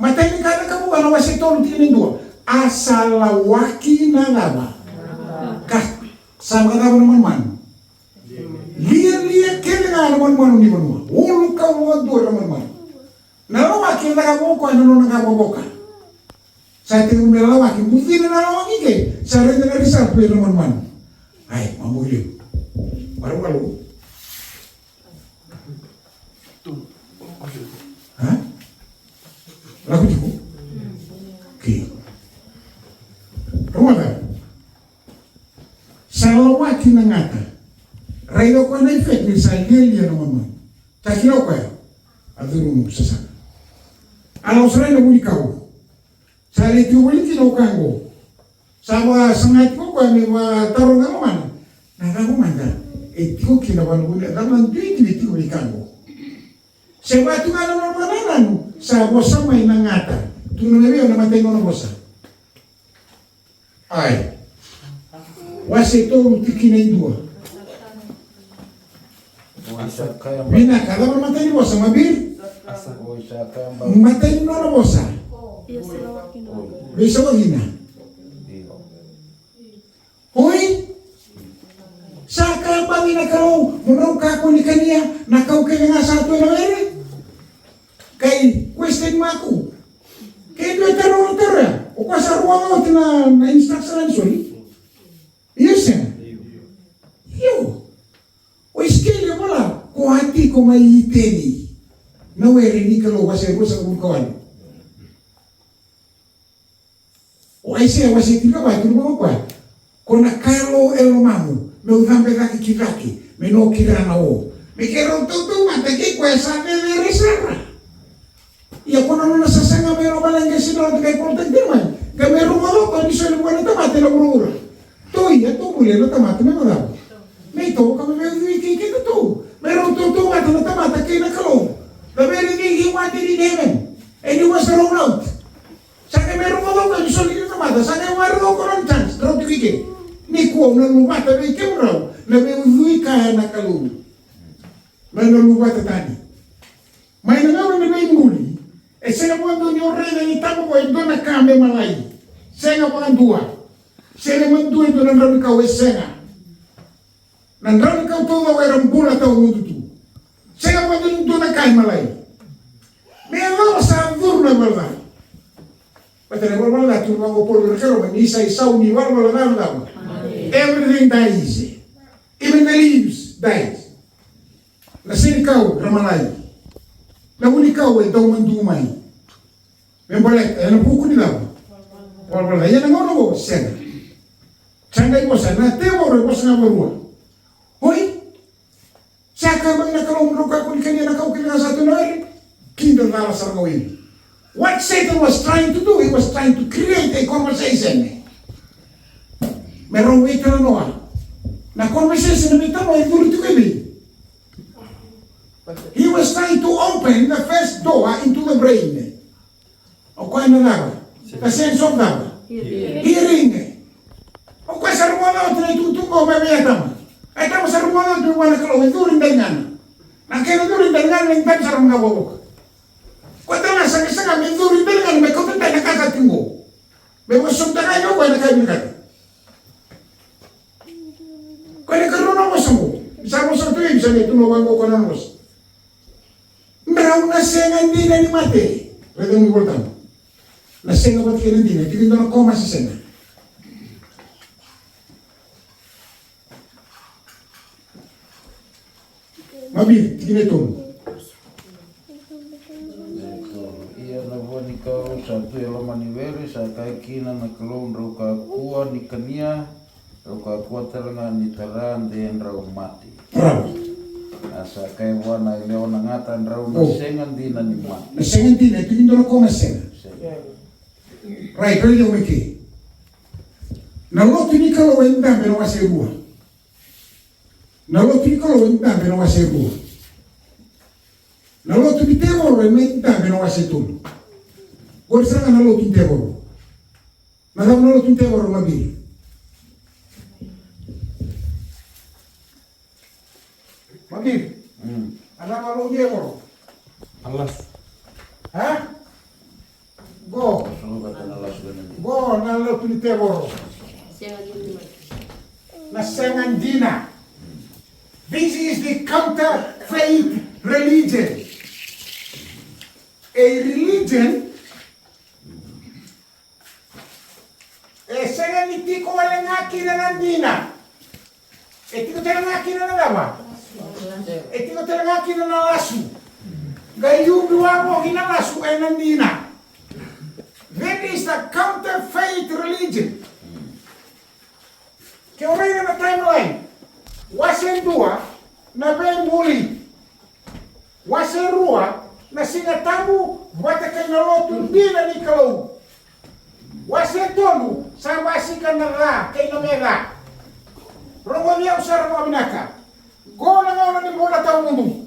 Matay ni kada ka mo, ano wasi tolong tinin doon? Asalawaki na laba. Sama ka naman. Liya kaya nga naman ni mo. Ulo ka mo doon naman. Nalawaki na ka mo ko, ano na ka mo ka. Sa ating umilalawaki, buti na nalawaki kay. Sa rin na rin pero naman. Ay, mamulim. Baru-baru. Ha? Lagu ko? Okay. Rumah sa lawaki na ngata. Rayo ko na effect ni sa liya naman. Takinaw ko yan. Aduro mo sa sana. Alaw sa rin na muli kao. Sa liti wali kinaukan ko. Sa mga sangat ko ko, may mga tarong naman. Nakakuman ka. Iti ko kinawan ko niya. Daman dito wali kao. Sa mga ito nga naman pananan. Sa bosa may nangata. Tunong na rin, namatay ko na bosa. Ay. Wasi ito tikinay dua. Bina, kada mamatay ni bosa, mabir? Matay ni na bosa. Bisa ko gina. Hoy! Saka pa ginakaw, muraw ka ko ni kaniya, nakaw ka nga sa ato na ere. Kay, question mo ako. Kaya doon tarong tara. O sa ruang ako na instruction na soli. Yes, sir. Yo. O iskele mo lang. Kung hati ko may iteni. Nawere ni kalo kasi ko sa kumkawan. O ay siya wasi tika ba? Ito mo ba? Kung nakalo elo mamu. May udhambe kaki kiraki. May no kira na o. May kero tutu matagi kwa sa nere sara. Ya kung ano nasasanga meron ba lang kasi na kay kontak din man. Gamero mo ko ni solo mo na tamate na urura. Toy, ato muli na tamate na marami. May ito kami may wiki to. Meron tutu at na tamate kay na kalong. The very thing he wanted in heaven. And he was thrown out. Saka meron mo ko ni solo na tamate. Saka meron ko ng chance. Draw to wiki. Ni ko na lumata may kemraw. Na may wiki kaya na kalong. May naluwa tatani. May nangaw na may nguli. Senga quando nyo rena ni tamo ko ito na kame malay. Senga pa ang dua. Senga man dua ito nandraw ikaw senga. Nandraw ikaw to na wairang bula tao mundo tu. Senga quando ito na kame malay. May ano sa andur na malay. Patay wala na tu mga polo rekaro man isa isaw ni wala na. Everything dies. Even the leaves dies. Nasir ikaw ramalay. Nahuli ka ay daw mandumay. May balik, ay nabuko nila. Wala, yan ang ano ko, senga. Sangay ko sa, na temo rin ko sa nga marua. Hoy, saka bang nakalumro ka kung kanya nakaukilang sa ito na rin? Kinder na sa gawin. What Satan was trying to do, he was trying to create a conversation. Merong way ka na noa. Na conversation na may tamo, ay duro ito kayo. He was trying to open the first door into the brain. O kaya na lang? The sense of that? Hearing. O kaya sa rumano ito na itutungo, may tama. Ay tama sa rumano ito wala kalo, ito rin dalingan. Nang kaya ito rin dalingan, may time sa rumang gawawag. Kaya tama, sa may ito rin dalingan, may kutantay na kakatingo. May wasong tayo, kaya nakaibigan. Kaya nagkaroon ako sa mo. Isa mo sa ito, isa na itunuwan ko ka ng mas. Merau na senga hindi na ni mate. Pwede mo iboltan. Na senga ba't kaya hindi na? Tigil na koma sa senga. Mabili, tigil ito. Ia na buwan ikaw sa tuya lamanivere sa kaikina na kalong rau kakua ni kania rau kakua talanga ni taran den rau mati. Bravo. Asa kay wana ileo na ngatan rau na sengan di na ni mati. Na senga hindi na, tigil na koma sa senga. Right, pwede yung miki. Na lotu ni kalawa yung dami na wasi rua. Na lotu ni kalawa yung dami na wasi rua. Na lotu ni temoro yung dami na wasi tulu. Kung saan na lotu ni temoro. Na dami na lotu ni temoro mabili. Mabili. Alam mo lotu ni temoro. Alas. Ha? Go. Go na lotu ni temoro. Na Sengandina. This is the counterfeit religion. A religion Senganiti ko walang akin na nandina. Tiko talang akin na nalawa. Tiko talang akin na nalasu. Gayong luwa mo hinalasu ay nandina. That is the counterfeit religion. Kaya rin na timeline. Wasen dua na ben muli. Wasen rua na singatamu bata kay nalotu di na ni kalau. Wasen tolu sa basikan na ra kay namera. Rongonya usara mo aminaka. Go na nga ni bola tao mundo.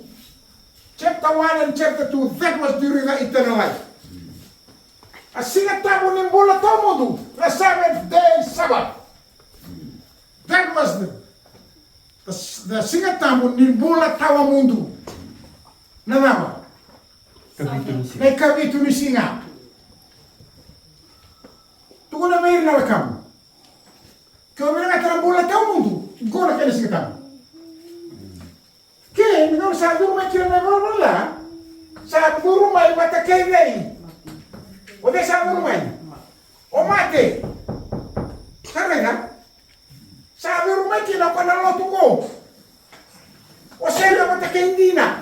Chapter 1 and chapter 2, that was during the eternal life. Singatamu ni bola tao mundo, the seventh day Sabbath. That was the singatamu ni bola tawa mundo. Na nama? May kabitu ni singa. Tuko na may na kamu. Kaya may nakatara bola tawa mundo, gona kaya singatamu. Kaya mingaw sa durumay kira na wala. Sa durumay matakay na eh. O de sa durumay. O mate. Sabi na? Sabi rumay kinapanaloto ko. O sila matakay hindi na.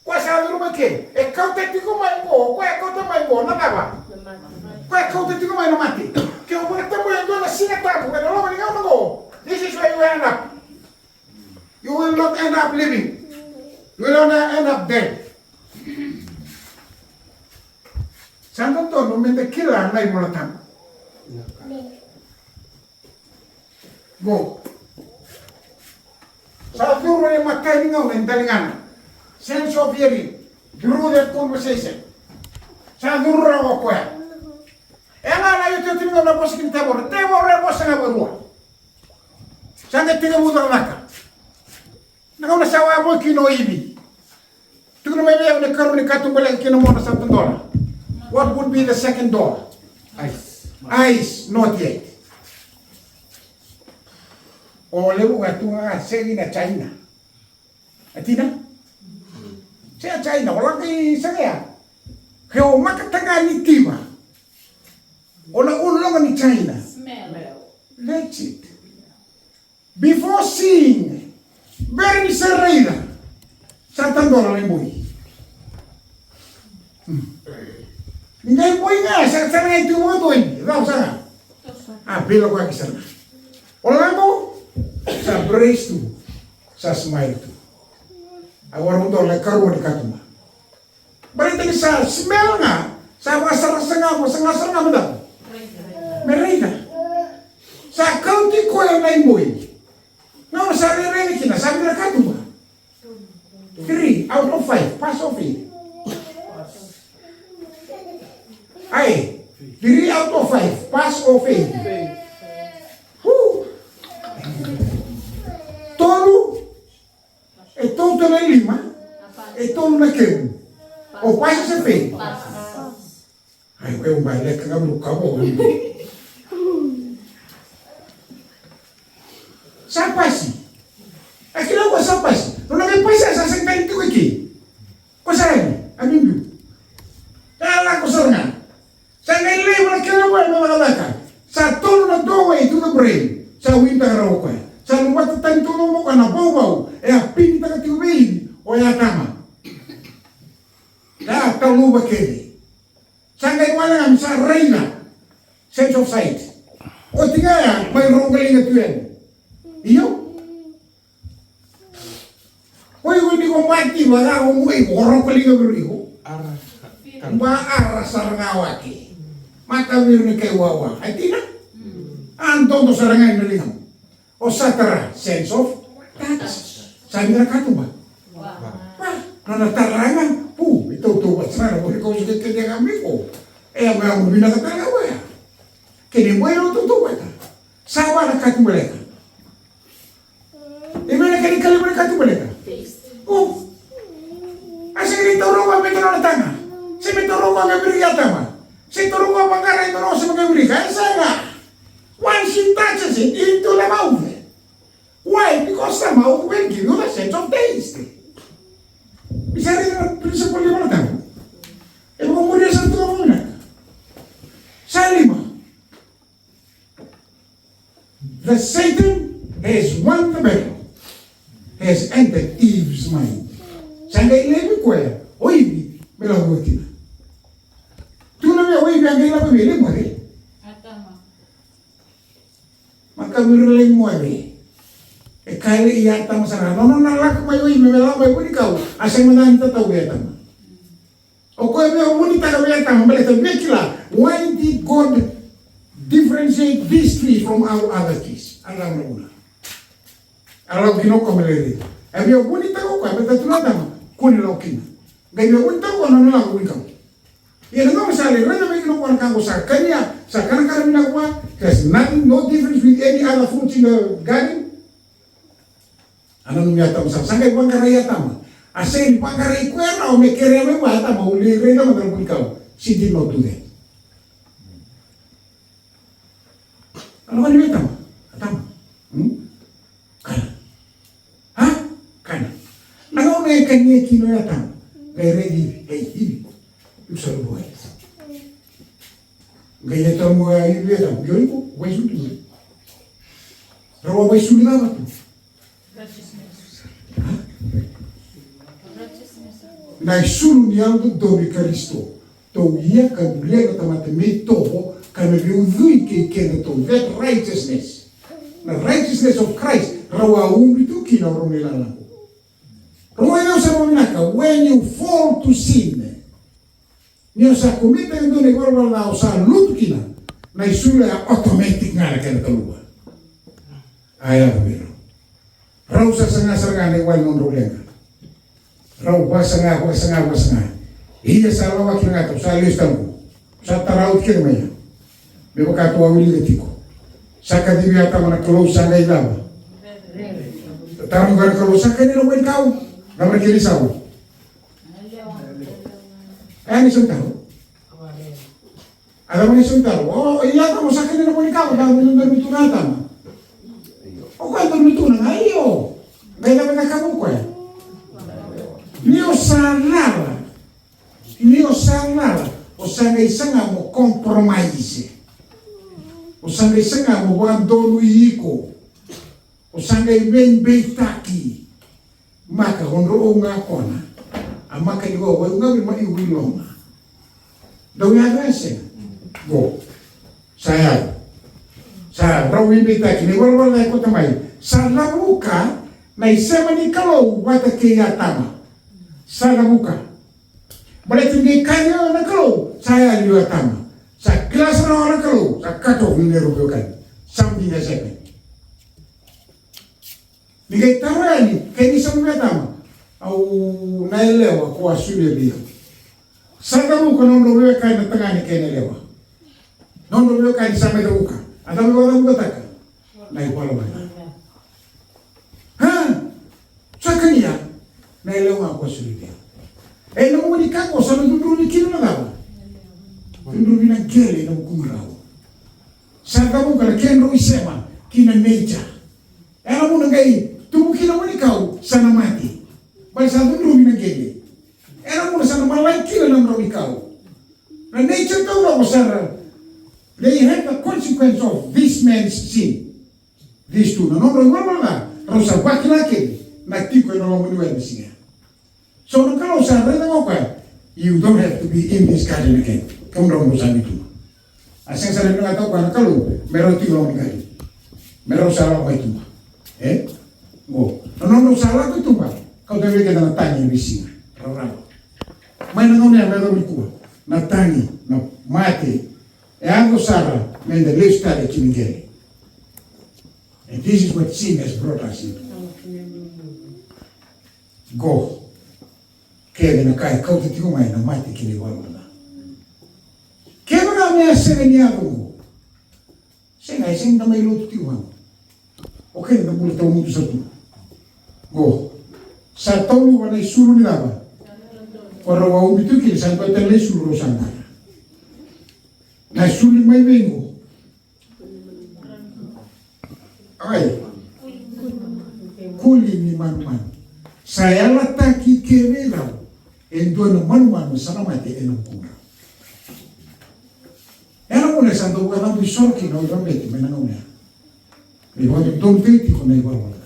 Kwa sabi rumay ke. Ikaw tati ko may mo. Kwa ikaw tamay mo. Nakaba? Kwa ikaw tati ko may namati. Kaya kung nagtamo yan doon na sinatapo. Kaya naman ikaw mag-o. This is where you end up. You will not end up living. You will not end up dead. Saan to? Numende kila na imulatan. Go. Sa duro yung magkailingaw ng dalingan. Sense of hearing. Through that conversation. Sa duro ako kuya. E nga na yung tiningaw na po sa kinitebor. Tebor na po sa nabarua. Saan ka tingamudo na naka? Nakauna sawa mo kino ibi. Tuno may may karon ni katumbala kino mo na sa door. What would be the second door? Ice, not yet. O lewo gatunga segi na China. Atina? Saya China, wala kay saya. Kaya makatanga ni Tima. Wala ulong ni China. That's it. Before seeing Bernie Serreira, sa Tandora ng boy. Hindi boy nga, sa nga ito mga boy. Ikaw sa nga. Bilo ko ang isa na. Wala mo, sa brace to, sa smile to. Awar mo doon, karuan ni Katuma. Balita ni sa smell nga, sa mga sarasa mo, sa nga sarang mo daw. Merida. Sa kaunti ko yung naimoy. No, sa rin kina, sabi na Katuma. 3 out of 5, pass or fail. Ay, 3 out of 5, pass or fail. Tolo, tonto na 5, tolo na 5. O pass or fail. Ay, yung balik ka nga luka mo. Sapasi. Aquilo ko sapasi. Não me passa essa sentença aqui. Coisa amigo. Ela coisa não. Sa nilay aquilo mo na makalaka. Sa tolo na doa ito na brain. Sa winter raw ko. Sa lumat tanto mo ka na baw. A pinta ka tiubin o ya tama. Da talu ba kede. Sa ngay wala nga sa reina. Sense of sight. O tingaya may rongaling at yun. Iyo? Hoy, hindi ko mati, wala akong umuwi. Borong ko liga beriho. Maara sarang ki. Makamir ni kay wawa. Ay tina? Anton to sarangay na lingam. O satara, sense of touch. Sabi na kato ba? Nanatarangan. Ito tubat sana. Muli ko sige kanya kami ko. Ang mga binakatanga ba ya? Kini mo yung tutubat. Sawa na kato baleka. Imana kali mereka tu boleh kan? Asal ini turun apa itu orang tanga? Si turun apa beri kata mah? Si turun apa karena itu orang semua beri kan? Saya once you touches it into the mouth. Why? Because the mouth will give you the sense of taste. Bisa rin prinsipal di mana tahu? Kemudian satu orang Salima. The Satan has won the battle. Has entered Eve's mind. Sangay lebi ko ya. Oibi, melago kina. Tu na me oibi ang kailangan pabili mo rin. Makamiro lang mo rin. Kaya iyata masarap. No, nalak may oibi, melago may puni kau. Asang manang tataw yata mo. O kaya may puni tataw yata mo. Balik tayo, Mekila, why did God differentiate this tree from our other trees? Alam mo una. Alam kinoko meleri. Abia bonita ko kwa beta tulada ma kuni lokina. Gaya bonita ko na nala ko ikaw. Yan nga masali rena may kinoko na kango sa kanya sa kanang na kwa. There's nothing, no difference with any other fruits in the garden. Ano nung yata mo sa sangay pangkaray yata mo. Asin pangkaray ko na o may kere may bata mo uli rena madal ko ikaw. She did not do that. Ano ka nimita mo? Atama. Kana. Kana. Nangauna yung kanya kino yata. Kaya ready, hey, hivi. Yung sa lubuhay. Gaya ito mo hivi yata. Yun ko, way suli. Rawa way suli na ba ito? Naisulu ni aldo dobi Karisto. To iya kan blega tamate me toho kan me viudui ke kena to that righteousness. The righteousness of Christ. Rawa umbi tu kina ronilala ko. Rawa sa minaka when you fall to sin. Niyo sa kumita yung doon ikaw na sa luto kina. Naisulu ya automatic nga na kena kaluwa. Ayaw biro. Raw sa sanga ni wal non rolenga. Raw basanga. Iya sa lawa kina to sa listan ko. Sa taraut kina maya. Bebo ka to awili tiko. Sa kadiri ata mana close sa ngai lava. Tamu gara kalau sakit ni orang kau, gambar kiri sawo. Ani suntaro. Ada mana suntaro? Oh iya kamu sakit ni orang kau, dah benar betul nata. Oh kau betul betul nang ayo. Gaya mana kamu kau? Nio sanara. Osanga isanga mo compromise. Osanga isanga mo abandono iko. Osanga ibeng beitaki. Maka honro nga kona. Amaka igo wa nga ma iwilonga. Daw ya gase. Go. Saya rawi beitaki ni wala ko tamay. Sa lamuka na isema ni kalau wata kaya tama. Sa lamuka. Berarti ni kaya na kalau saya lihat tama. Sa kelas na orang kalau sa kato ni rubukan. Sambil na sepe. Ni kay tarani kay ni sambil tama. Au naelewa kwa shule bio. Sa lamuka no rubukan na tanga ni kay naelewa. No rubukan ni sambil rubuka. Ada wala mo taka. Na ipala ba. Ha? Sa kanya naelewa kwa shule bio. Ela mo ni kako sa nandun ni kino na dawa. Nandun ni nagele na kumraw. Sa dawo ka kenro isema kina nature. Ela mo nagay tumu kina mo ni kau sa namati. Bali sa nandun ni nagele. Ela mo sa namalay kina na mraw ikaw. Na nature daw na sa they have the consequence of this man's sin. These two. Na nombro wala. Rosa bakila ke na tiko na mo ni wala siya. So kalau saya reda apa, you don't have to be in this garden again. Kamu dong bosan itu. Asing saya dengar tahu kan kalau meroti orang negari, meroti salah apa itu mah, nono salah itu mah, kau dewi kita natanya bisi, orang. Mana kau ni meroti kuah, natani, na mati, aku salah, mende lifestyle kimigeri. And this is what sin has brought us into. Go. Kaya na kaya kau titi kumay na mati kini wala na. Kaya marami na sa niya mo. Siya na may luto titi kumay. Okay na mula tayo muto sa to. Go. Sa tayo wala isuro nila ba? Para wawumito kini sa patan na isuro sa nara. Na isuro may bengo. Ay. Kuli ni man. Saya lataki kewelau. Endo no manu sana mate eno kuna. Era una santo guarda di sorti no rombeti me non è. Mi voglio dompeti con i guarda.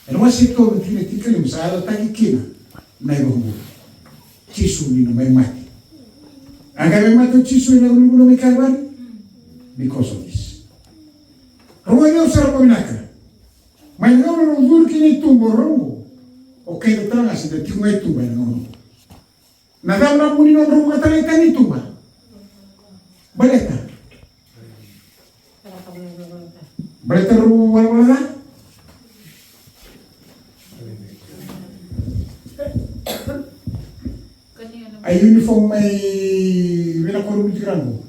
E non si to fine ti che mi sa la tagi kina. Nai guarda. Ci sono no mai mati. Anche me mato ci sono no mi carvan. Because of this. Roma io sarò minaka. Ma non durki ni tu borro. Okay, ito lang kasi dati mo ito ba no. Nadam na muni no ro ka talita ni tu ba. Baleta. Baleta ro wala. Ay uniform may binakoro ni gramo.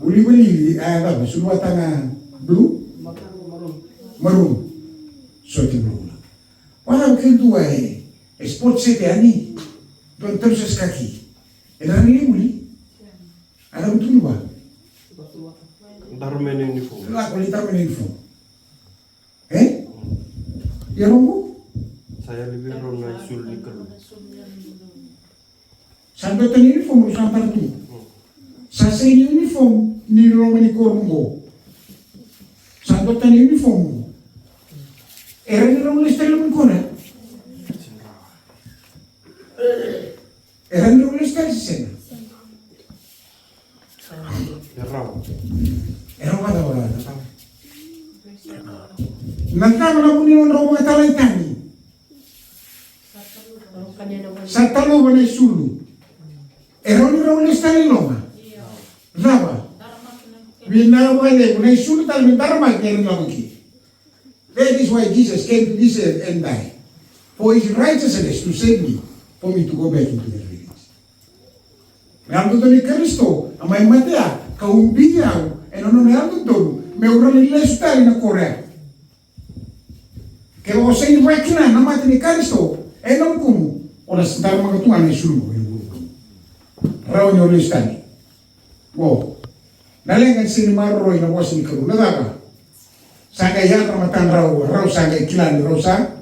Uli ba sulwata na blue? Maroon. Sorti blue. Wala mungkin dua sport sete ani don terus kaki. Era ni muli. Ada betul ba? Darmen uniform. La kualitas uniform. Ya rombo? Saya lebih rona sul di kalau. Santo ten uniform urusan partu. Sasa ini uniform ni rombo ni kormo. Santo ten uniform. Era ni rombo style mun kona. Era ni rombo style sen. Errau. Era wala. Nantama na muni no rombo talaitani. Sa talo ba na isulu? Era ni rombo style loma. Lava. Bina wale na isulu tal min darma keren lamuki. That is why Jesus came to this earth and died. For his righteousness to save me, for me to go back into the village. Nando to ni Kristo, amay matea, kaumbiyaw, e non è alto todo, me urali le stali na Korea. Ke o sei vai kina na mati ni Kristo e non kumu ona star mga tuan ni sulu rao nyo listani wo nalengan sini marro ina wasi ni karu nadaka sanga ya ramatan rao sanga kilan rao sa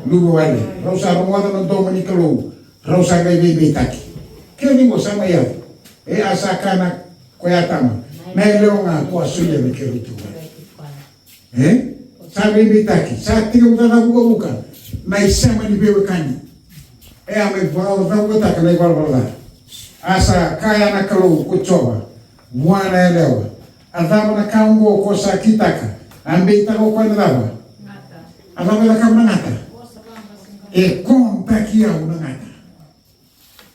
lugo wale rao sa ramada no doma ni karu rao sanga bebe taki kile ni mo sama ya e asakana koyatama na leo nga kwa sulia ni karu tu sabe bitaki sa tiga utana buka na isema ni bewe kani ame vau taka na igual asa kaya na kalu kuchoba mwana elewa adama na kango ko sa kitaka ambe tako kwa ndaba adama na kama ngata e konta kia una ngata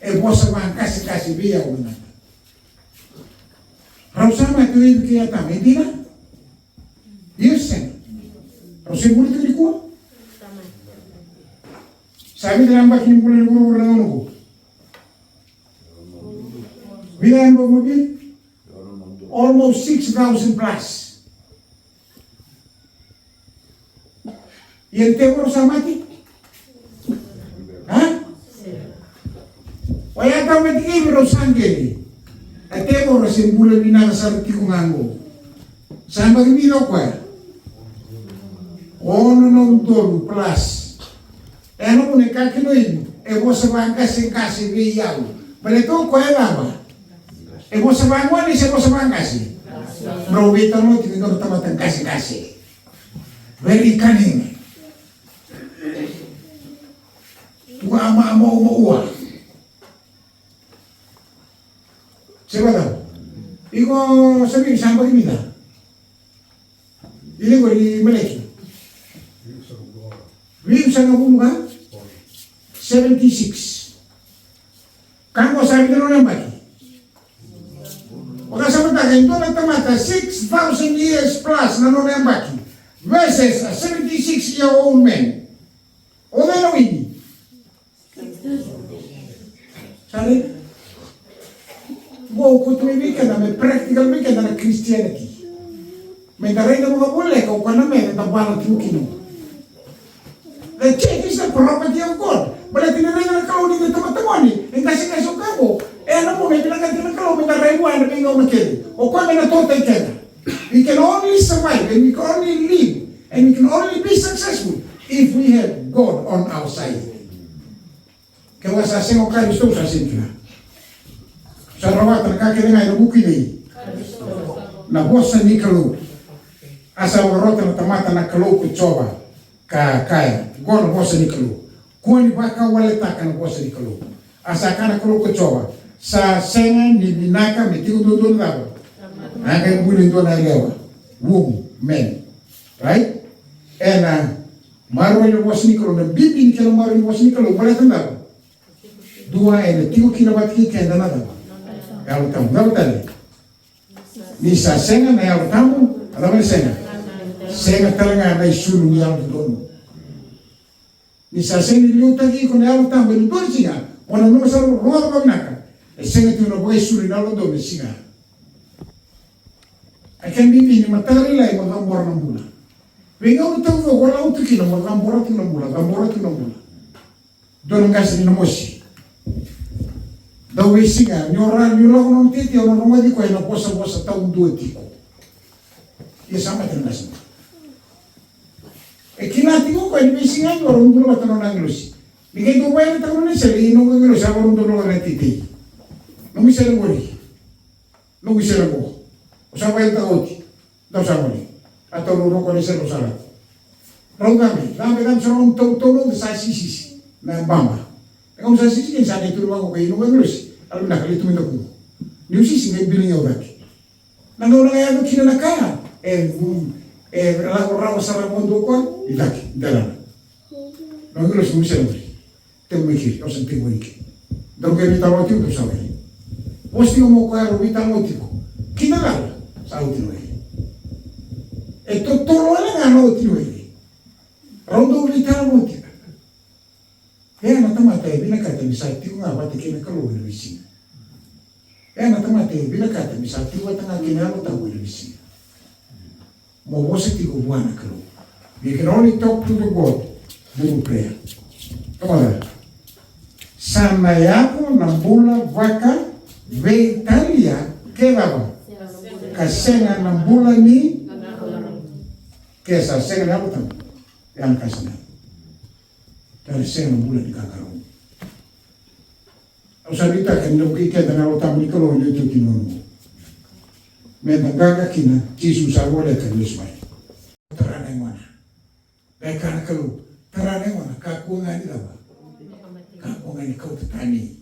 e bosa ban kasi bia una ngata rausama tu ibi kia ta medina yusen Rosé boleh tu dikuat. Sabi dalam bakin boleh orang orang. Bila yang mobil, almost 6,000 plus. Yang tewar samati, hah? Waya tahu mati ini berosangge. Tewar Rosé boleh bina sarti kungango. Sama ini lokwa. Ono non tolu plus. Eno pune kakino ini. Você vai kasi viyau. Baleto ko elama. Você vai ngoni se você vai kasi. Bro bita mo tinidor tamatan kasi. Very cunning. Tuwa ama uwa. Siapa tahu? Iko sabi sampai kita. Ini ko di Malaysia. Wim sa ngabunga 76. Kango sabi na nang baki. Oka sa mata ito nagtamata 6,000 years plus na nang baki versus a 76-year-old man. O na no ini. Sali. Wow, kutu mibika na may practical mibika na Christianity. May daray na mga bule ka upana may natabala tiukino. The church is the property of God. But tinanay na kalau dito teman-teman ni, ang kasi kago, ano mo may pinagkantin na kalau may narayuan na pingaw na kiri. O kung may natotay kaya. We can only survive and we can only live and we can only be successful if we have God on our side. Kaya sa sing o Kristo sa singkina. Sa rawatan kakiringay na buki na na bosa ni kalau asa warota na tamata na kalau kuchoba kaya. Gono bosa ni kalu. Kuani baka wale taka na bosa ni kalu. Asa kana kalu kuchoba. Sa senga ni binaka metiku dudun daba. Anga mbuli ndo na lewa. Men. Right? And maru ni bosa ni kalu. Na bibi ni kala maru ni bosa ni kalu. Wale tanda. Dua ene tiku kina batiki kenda na daba. Yalu tamu. Daba tali. Ni sa senga na yalu tamu. Adama ni senga. Senga talanga na isulu ni yalu dono. Ni sa seni luta ki kone alu tambo ni dori singa ona no sa roa ba naka e senga tu no boy suri na lo do me singa I can be ni matari lai mo gambor na mula venga o tu vo wala o tu ki no mo gambor tu no mula don ngas ni no mosi da we singa nyora nyora no titi ona no ma di ko ina posa ta un due tipo e sa ma tengas e kinati ko ni bisingan orang dulu batano nanglusi. Bigay ko ba tayo na siya ino ngelo sa orang dulu na titi. No mi sele ngori. No mi sele ngo. Usa ba ta oti. Da sa ngori. Ato ro ko ni sele sala. Rongami, dame sa un tono de sa sisi na bamba. E kom sa sisi sa ni turu ko ino ngelosi. Alu na kali tumi ko. Ni sisi ngai bilinga odaki. Na no na ya no kina na kaya. Rago sa ramondo ko ilaki dalana no ngelo su misero te miki o senti wiki doge vitalo ti to sabe posti mo ko ero vitalo ti ko kinala sa uti no e to la ngano ti no rondo vitalo ti e na tamate bina kata mi sa ti nga bate ke me kalo ni visina e na tamate bina kata mi sa ti wa tanga kinalo ta wi visina mo wose ti ko buana kalo. We can only talk to the God Vamos prayer. Agora, sana yako na mbula waka veitalia kedava. Kasenga na mbula ni kesa senga na butam. Yang kasena. Dari senga na mbula ni kakarong. Usabita kanilo kikenda na butam ni kalau ni tu kinono. Mentangaga kina Jesus awole kanilo mai. Terane mana? Bekana kalau terane mana? Kakuanga ni dawa. Kakuanga ni kau tetani.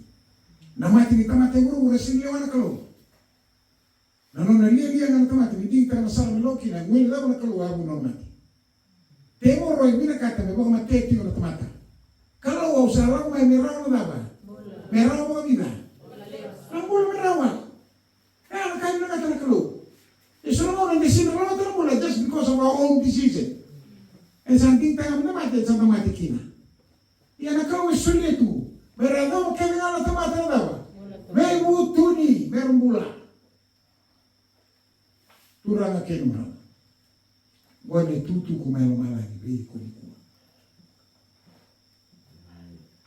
Namati ni tamate guru resili wana kalau. Nanono lia ngana tamate miting tara masala meloki na ngwili dawa na kalau abu normati. Temo roi mina kata me baga mateti na tamata. Kalau au salam mai merau na dawa. Merau mo mina. Nambul merawa. Kaya kain na kata na kalau. It's not only the sin of just because of our own decision. And something tayo naman sa tamatikina. Yan ako isulit tu. Meron daw kaya nga na tamata na daw. May mutuni, meron mula. Turang akin mo. Wala tutu kumayo malagi be ko.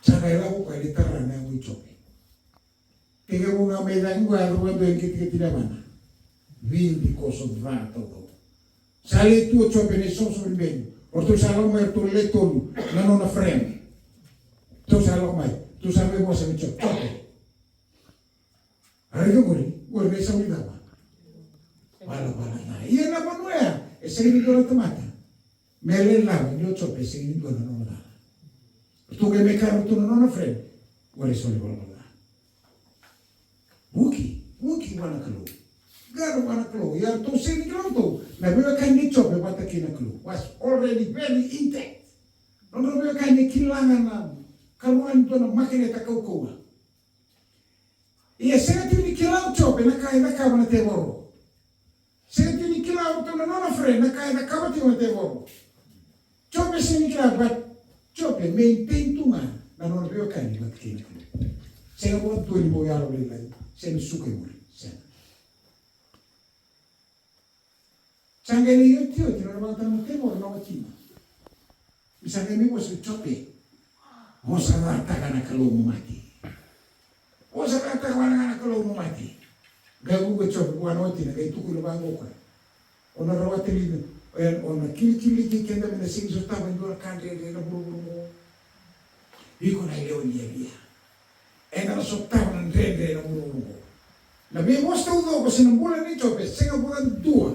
Sakay lang ko kay litara na mo chope. Kaya mo nga may lang gwa ro ba kiti naman. Will because of that todo. Sali tu chope ne so so ben. Orto salong mai to leton na no na friend. Tu salong mai. Tu sabe mo sa chope. Ari ko gori sa mi daba. Bala na. Iya na pa no ya. Ese ni ko tomata. Mele la yo chope se ni ko no na. Tu que me caro tu no na friend. Gori so ni bala. Buki wana kalu. Garo wana clue. Ya to sini clue. Na bebe kan ni chope bata kina clue. Was already very intact. No bebe kan ni kilanga na karuan to na makine ta kaukoa. Ia sega tu ni kilau chope na kai na kama na te boro. Sega tu ni kilau to na nona friend na kai na kama ti na te boro. Chope sini kilau but chope maintain tunga na nona bebe kan ni bata kina clue. Sega mo tu ni mo yaro le lai. Seni suke mo. Sangeni yote na mata mtemo na watima. Misangeni was chope. Mosa rata kana kalomu mati. Mosa rata kana kalomu mati. Gagu go chope kwa noti na kai tukulu bango kwa. Ona rawati ni ona kili kenda mena sinzo taba ndora kande na buru. Iko na leo ni ya. Ena na sotaba na ndende na buru. Na be mosta udo ko sinambula ni chope senga bulan dua.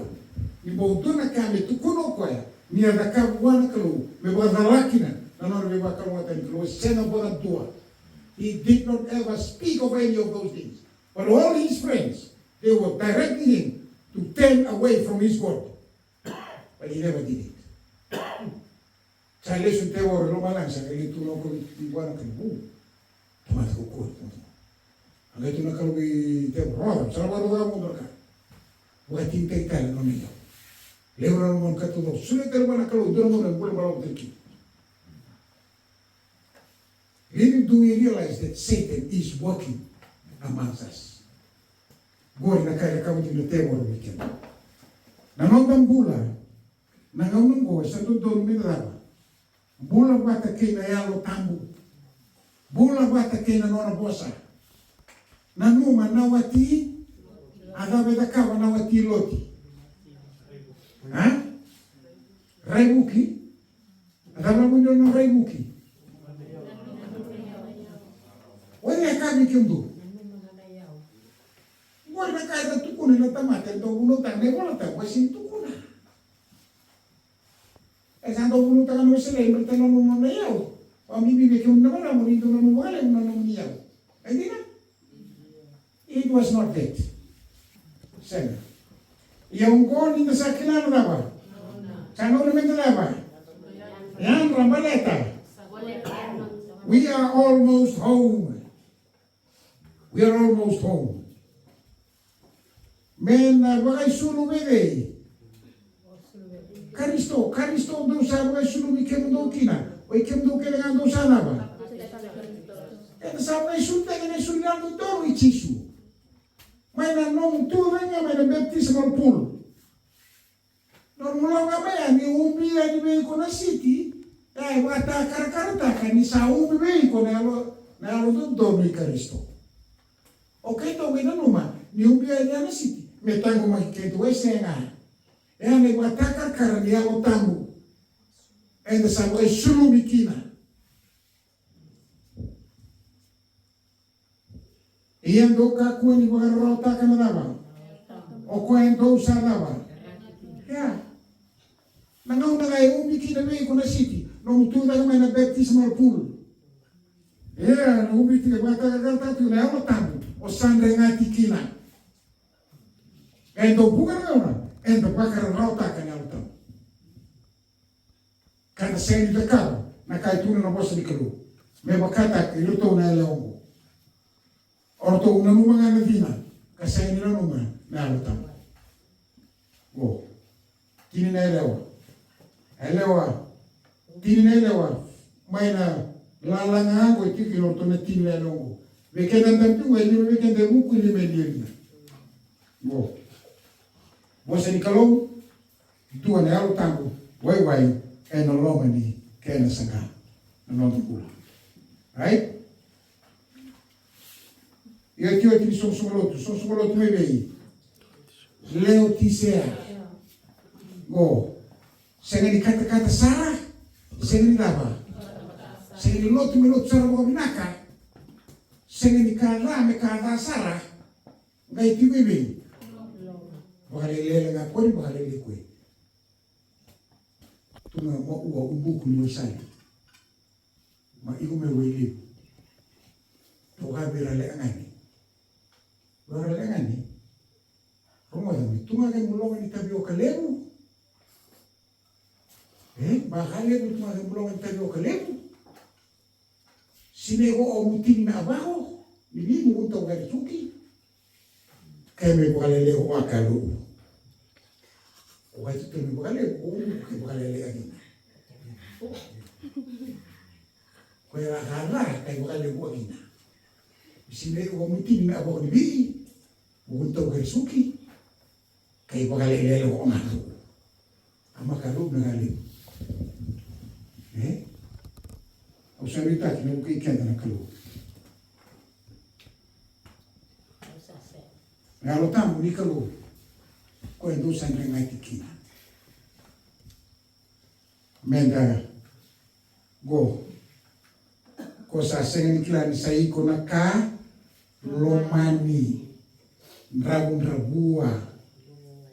Ni bautuna kame tukuno kwa ni adakabu wana kalu me badalakina na no me bakalu wata ni kalu sena boda tua. He did not ever speak of any of those things, but all his friends they were directing him to turn away from his God, but he never did it. Chale sunte wa ro malang sa kali tu no ko wana kalu tama ko ko anga tu na kalu te ro sa ro da mo dorka wa tin te kala no me Lebron mon katudo sulit termana kalau dormo dan boleh malam terki. Little do we realize that Satan is working amongst us. Gori na kaya kamu di temo weekend. Nanong bula, nanong go sa tudor minraba. Bula bata kay na yalo tambu. Bula bata kay na nona bosa. Nanuma nawati, ada beda kawa nawati loti. Ha? Raibuki? Ada mo nyo ng Raibuki? Wala kami kimdo. Wala kaya na tukunin na tamate. Ito unutan. Wala tayo. Wasin tukunan. Eh saan ito unutan mo sila? Imertan mo na yaw. Pamibibig yung naman mo. Nito na mo wala. Yung naman niyaw. Eh di na. It was not that. Sana. Yung koni na sa kilala na ba? Saan ko naman na ba? Yan, Rambaleta. We are almost home. We are almost home. Men, wakay sulubede. Karisto daw sa wakay sulubi kemdo kina. Wakay kemdo kailangan daw sana ba? Kaya sa wakay sulta kaya sulihan ng toro ichisu. May nanong tuwa nga may na-baptismal pool. Nung mula nga ba yan, yung umbira ni Bacon na City, Wata karakarata ni sa ubi ko na alo do ni Kristo. Okay to wina numa ni ubi ya na siti. Metango makiketu wesenga. Ne wata karakara ni alo tangu. Enda sabo e sulu mikina. Iyan do ka kueni bagarota kana daba. O kwento usadaba. Ya. Nangau na ngai umi kina me kuna siti. No mutu na kama na baptismal pool. Ya, no umi kina bata kata tu na alo tangu. O sande ngati kina. Endo buka na ora. Endo bakara rota kana alo tangu. Kana sendi da kaba. Na kai tuna na bosa di kalu. Me bakata iluto na leongo. Orto una numa ngana dina. Kasaini na numa na alo tangu. Oh. Kini na elewa. Elewa. Tini na elewa. Maina lalanga ango itiki orto na tini na elewa. Wekenda ndamtu wenye wekenda buku ili medielina. Oh. Bosa ni kalong. Dua na alo tangu. Wai. Eno loma ni kena sanga. Nanondo kula. Right? Ia tio tini sonsumolotu mebei. Leo tisea. Go. Senga ni kata Sarah. Senga ni lava. Senga ni lotu melotu Sarah boka binaka. Senga ni kada Sarah. Ngai tio mebei. Boka lele nga kori boka lele kwe. Tunga mo ua umbuku ni wasai. Ma iku me wele. Toka bera le angani. Bera le angani. Romo dami tunga ke mulonga ni tapioca lemu. Bahale ku tunga ke mulonga ni tapioca lemu. Sinego o mutini na abajo. Ni muunta ugari tuki. Keme bukalele o akalu. Waktu tu bukalele o bukalele agina. Kau raga kai bukalele o agina. Sinego o mutini na abajo ni muunta ugari suki. Kay pagalele ko nga to. Ang makarub na galing. Ang salita, kinukikyan na kalub. Ngalotam, ni kalub. Ko endo sa ngay tikina. Menda, go. Ko sa sengen kila ni sa iko na ka, lomani, rabua,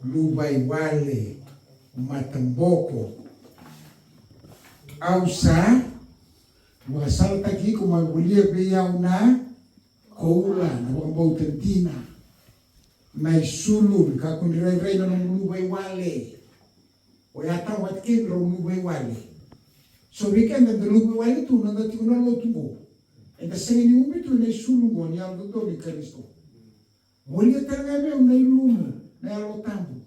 lubai wale, matamboko. Ausa, wasalta ki kumagulia beyau na koula na wambau tentina. Mai sulun kakundirai na lubai wale. O yata watkin ro lubai wale. So weekend the lubai wale tu na dati una lotubo. E da sengeni umitu na sulun go ni aldo do ni Kristo. Molia talaga me una ilumu. Na alo tambu.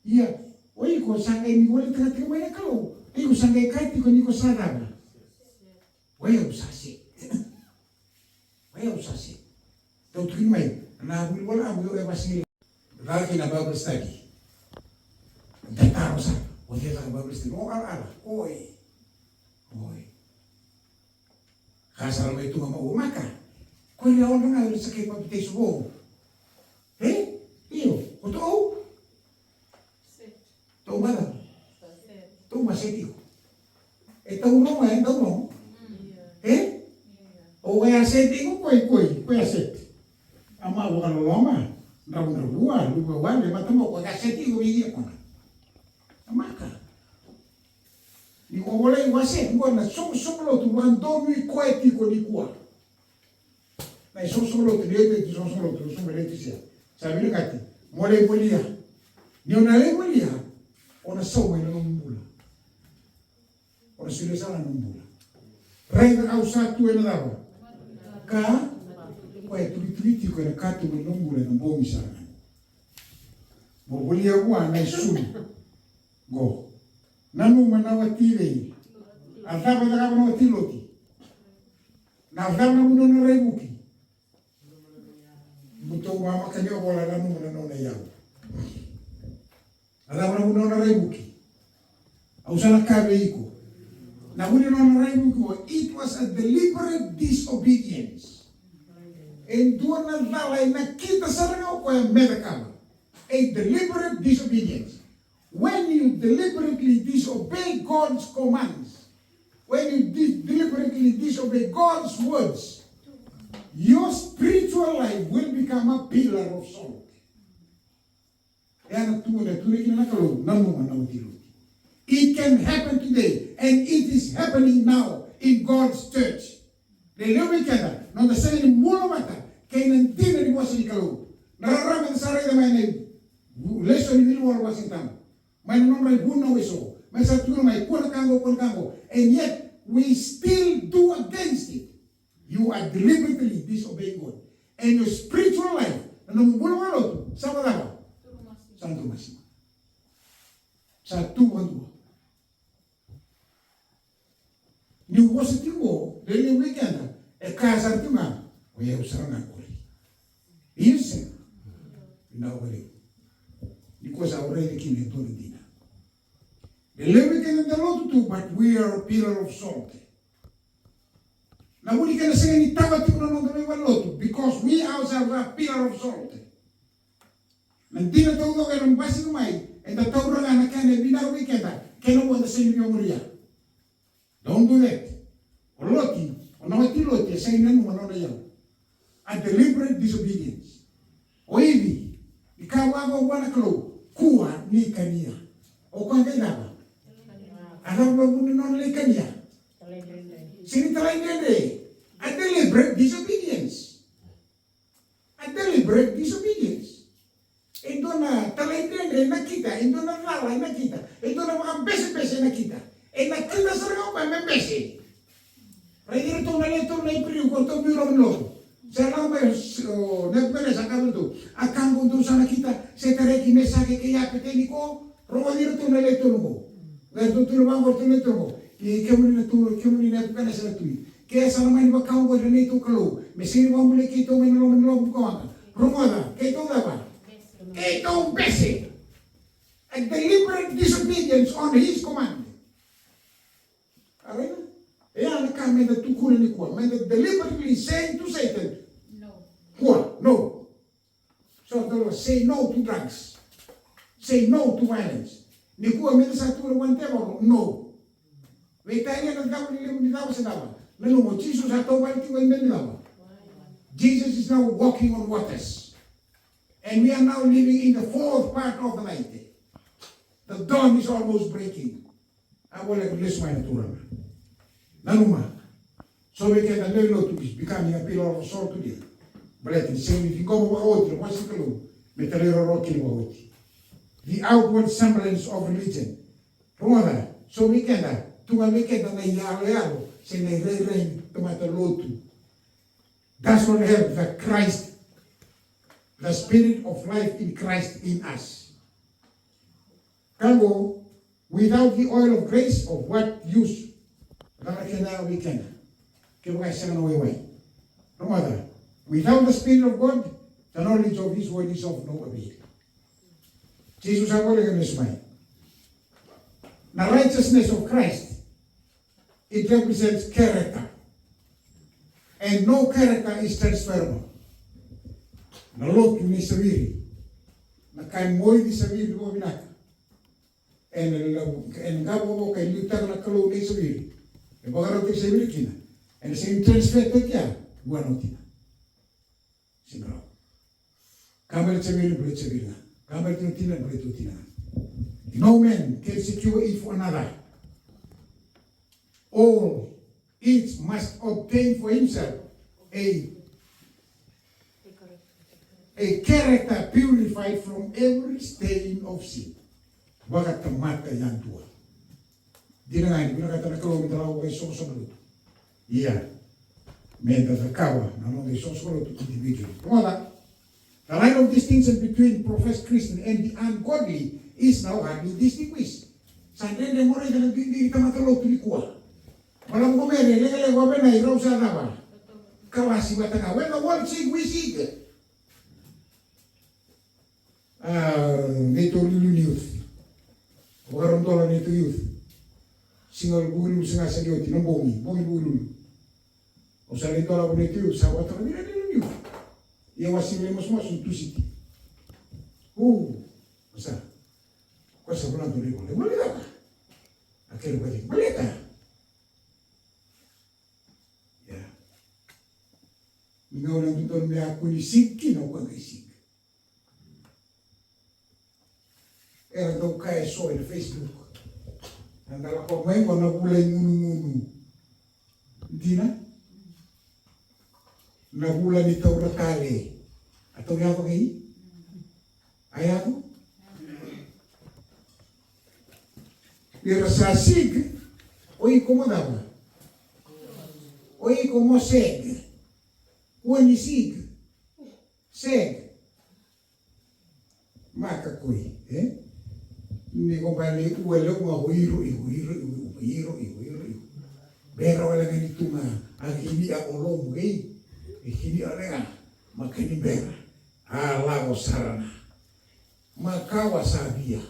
Ia, oi ko sangai ni wale tanga wale kalau. Iko sangai kati ko ni ko sadaba. Waya usasi. Waya usasi. Tau tukin mai. Na buli wala amu yo ebasili. Daki na Bible study. Dataro sa. Oye la Bible study. O ala. Oi. Kasar mo ito nga maumaka. Ko ni ona nga sa kay pabiteso mo. Iyo, totoo? Totoo ba na? Totoo masiti ko. Totoo nga, totoo. O kaya seti ko, kuya seti. Ama ako kaloloma, rabun-rabuan, lubawan, mata mo, kaya seti ko, hindi ako na. Ama ka. Ni ko wala iwaset, ko na sumsulo, tuwan dono ikoeti ko ni kuwa. Na sumsulo, tinete, sumsulo, sumeleti siya. Sabi ni kati, mole mulia. Ni unale mulia, ona soma ina numbula. Ona silesa na numbula. Renga au satu ina dawa. Ka, kwa tulituliti kwa na katu ina numbula na bomi sana. Mulia kwa na isumi. Go. Nanu manawatile. Adaba daga manawatiloti. Na adaba na muno na rebuki. Buto mama kanyo wala na muna nona yao. Alam na muna na rebuki. Au sana kabe iko. Now, we don't know, it was a deliberate disobedience. And doon na lalay nakita sa langaw ko yung medakama. A deliberate disobedience. When you deliberately disobey God's commands, when you deliberately disobey God's words, your spiritual life will become a pillar of salt. It can happen today, and it is happening now in God's church. Lelewi kada, nung nasa ni mula mata, kaya nanti na diwasa ni kalau. Nararaman sa rin na may leso ni Wilwar Washington. May nanomray buna weso. May sa tulo may kuna kango. And yet, we still do against it. You are deliberately disobeying God. And your spiritual life, nung mula wala to, sa mga Santo Masima. Sa tuwan. Ni wasa tiwo, lele weekend, casa de mama, o eu sarang agora. Isso, não agora. Ni coisa agora é que nem todo dia. Lele weekend da lotu tu, but we are a pillar of salt. Na única na sega ni tava tu não também vai lotu, because we ourselves are a pillar of salt. Nanti na tahu kau yang basi kumai, enda tahu orang anak kan binar weekend, kena buat seni memoria. Don't do that. Loti, onawati loti, sa inan mo na yaw. A deliberate disobedience. O hivi, ikaw ako wana kalo, kuwa ni kania. O kwa kaya ba? Alam ba mo non le kania? Sini talay dede. A deliberate disobedience. A deliberate disobedience. Ito na talay dede nakita, ito na lalay nakita, ito na mga bese-bese nakita. Nakita sa rin ako pa, may bese. Raya ito na ipiriw ko, ito biro ng loob. Sa lang may nagpere sa kabel to. Akang kung doon sa nakita, sa tareki may sakit kaya piteni ko, rumali ito na ito mo. Gaya ito tulungan ko ito mo. Kemuni na pipena sa natuloy. Kaya sa naman iba kaong ko na ito kalo. May siniwa muli kito, may nalong ko ka. Rumada, kaya ito dapat. Kaya ito bese. A deliberate disobedience on His command. Alright? Ayan, kami na tukunan ni Kuwa. May deliberately saying to Satan, no. Kuwa, no. So, say no to drugs. Say no to violence. Ni Kuwa, may nasa tukunan wantebo, no. May tayo nga nagdawal nila sa dawa. Lalo mo, Jesus ato walti wala nila. Jesus is now walking on waters. And we are now living in the fourth part of the night. The dawn is almost breaking. I will let this one to run. Nanuma. So we can allow to be becoming a pillar of salt today. But the same if you go over outro, what's the clue? Metalero rocky about the outward semblance of religion. Rumada. So we can to a wicked and a yalo, say they rain tomato lotu. Does not have the Christ, the spirit of life in Christ in us. Kango, without the oil of grace, of what use? We can. No other. Without the Spirit of God, the knowledge of His word is of no avail. Jesus ako lang ang ismay. The righteousness of Christ, it represents character. And no character is transferable. Nalot yung isawiri. Nakaimoy di sawiri mo binaka. And gabo mo kay lutang na kalo ni isawiri. E bagaro ke sawiri kina. And same transfer to kya, guano kina. Siguro. Kamar sawiri boleh sawiri na. Kamar tina boleh tina. No man can secure it for another. All each must obtain for himself a character purified from every stain of sin. Bagat mata yan tua. Di na nga, pinakata na kalawang dalawa kay sosabalot. Iya. Menta sa kawa, nanon kay sosabalot individual. Kumala, the line of distinction between professed Christian and the ungodly is now hardly distinguished. Sandre de more ka nagdindi ka matalot tulikuwa. Walang kumere, lele wabe na iraw sa nawa. Kawasi ba tanga? When the world seek, we seek. Nito lulu youth. Wakarong tola nito youth. singal bulu singa salioti no bongi bulu o sale tola bonito sa wata mira ni ia wasile mos tu siti masa cosa volando lì le voleva a che lo vedi voleta ya mi non ho detto mi ha quelli sicchi no quando sicchi era do kai so il Facebook andava con me quando vuole ngunu dina na bulan ni tau ratale atau ya apa kai ayako Pero sasig, oi como dava? Oi como segue? Quando sig? Segue. Maca coi, Ni compare uelo com huiro. Bera wala ngani tuma, agini a olom gay, hini alenga, makani bera. Lago sarana. Makawa sabia.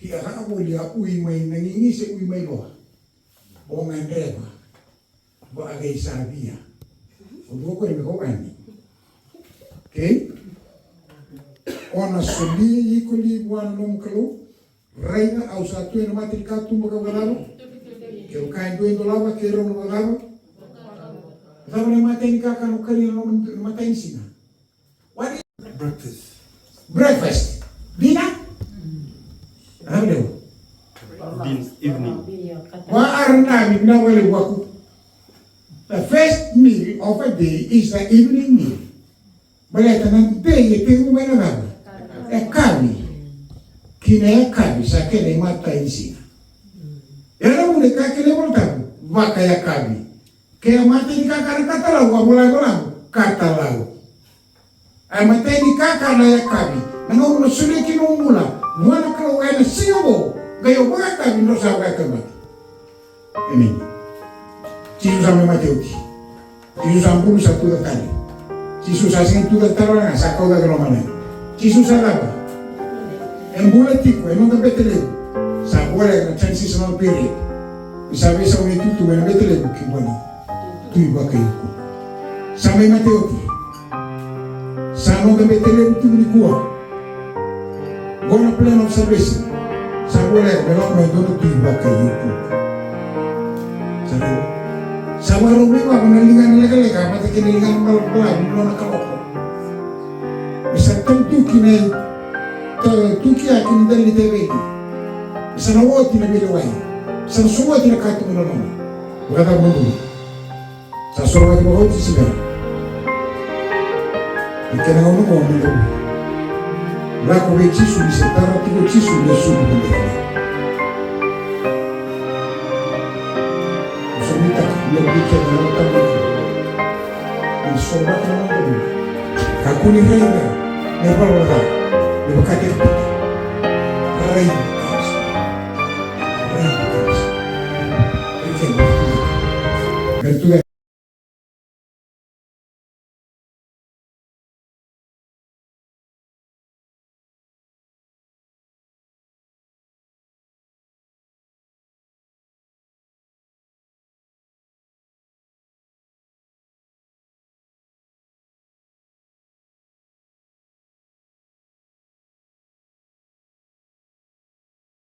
Kia haamulia ui mai nangingise ui mai loa. O ngandreva. Ba agay sabia. O duo ko ime kokani. Okay? Ona soli ikoli buwan nom kalu. Reina au satu ena matri katu maka walaro. Keu kain duen dolava kero no walaro. Dava na matain kaka no kari no matain sina. What is Breakfast. breakfast? Dinner? Evening. The first meal of a day is the evening meal. Baleta ng day ito yung may nababa. Kabi. Kina kabi sa kene matay siya. Yan mo ni kakile mo tayo. Baka ya kabi. Kaya matay ni kakara katalaw. Wala katalaw. Ay matay ni kakara ya kabi. Nangong nasulit kinumula. Mwana kalau ada siapa, gaya orang kami no sahaja kemat. Ini, cium sampai mati oki, cium sampul satu kali, cium sasing itu datang orang sakau dah kalau mana, cium sahaja. Embulat tiku, emang tak betul. Sahaja yang transitional period, misalnya sama itu tu mana betul kembali, tu iba kayuku. Sampai mati oki, sama tak betul tu ni kuah. Gonna plan observation. Saboleh belok mendono tiba ke YouTube. Sama rumi mah penelingan lega-lega, mati kenelingan malam-malam belum nak kaloko. Bisa tentu kini, tentu kia kini dari TV. Bisa nawat tidak bilawai. Bisa semua tidak katu menolong. Berkata mundur. Saya suruh lagi bawa itu segera. Ikan yang orang mau mundur. Lako ve chisu ni setara tiko chisu ni sumu kundekele. Usumita lebike na nota mwiki. Nisobaka na nota mwiki. Kakuni reina, nebala, nebakate kupita. Reina kansa. Reina kansa. Reina kansa.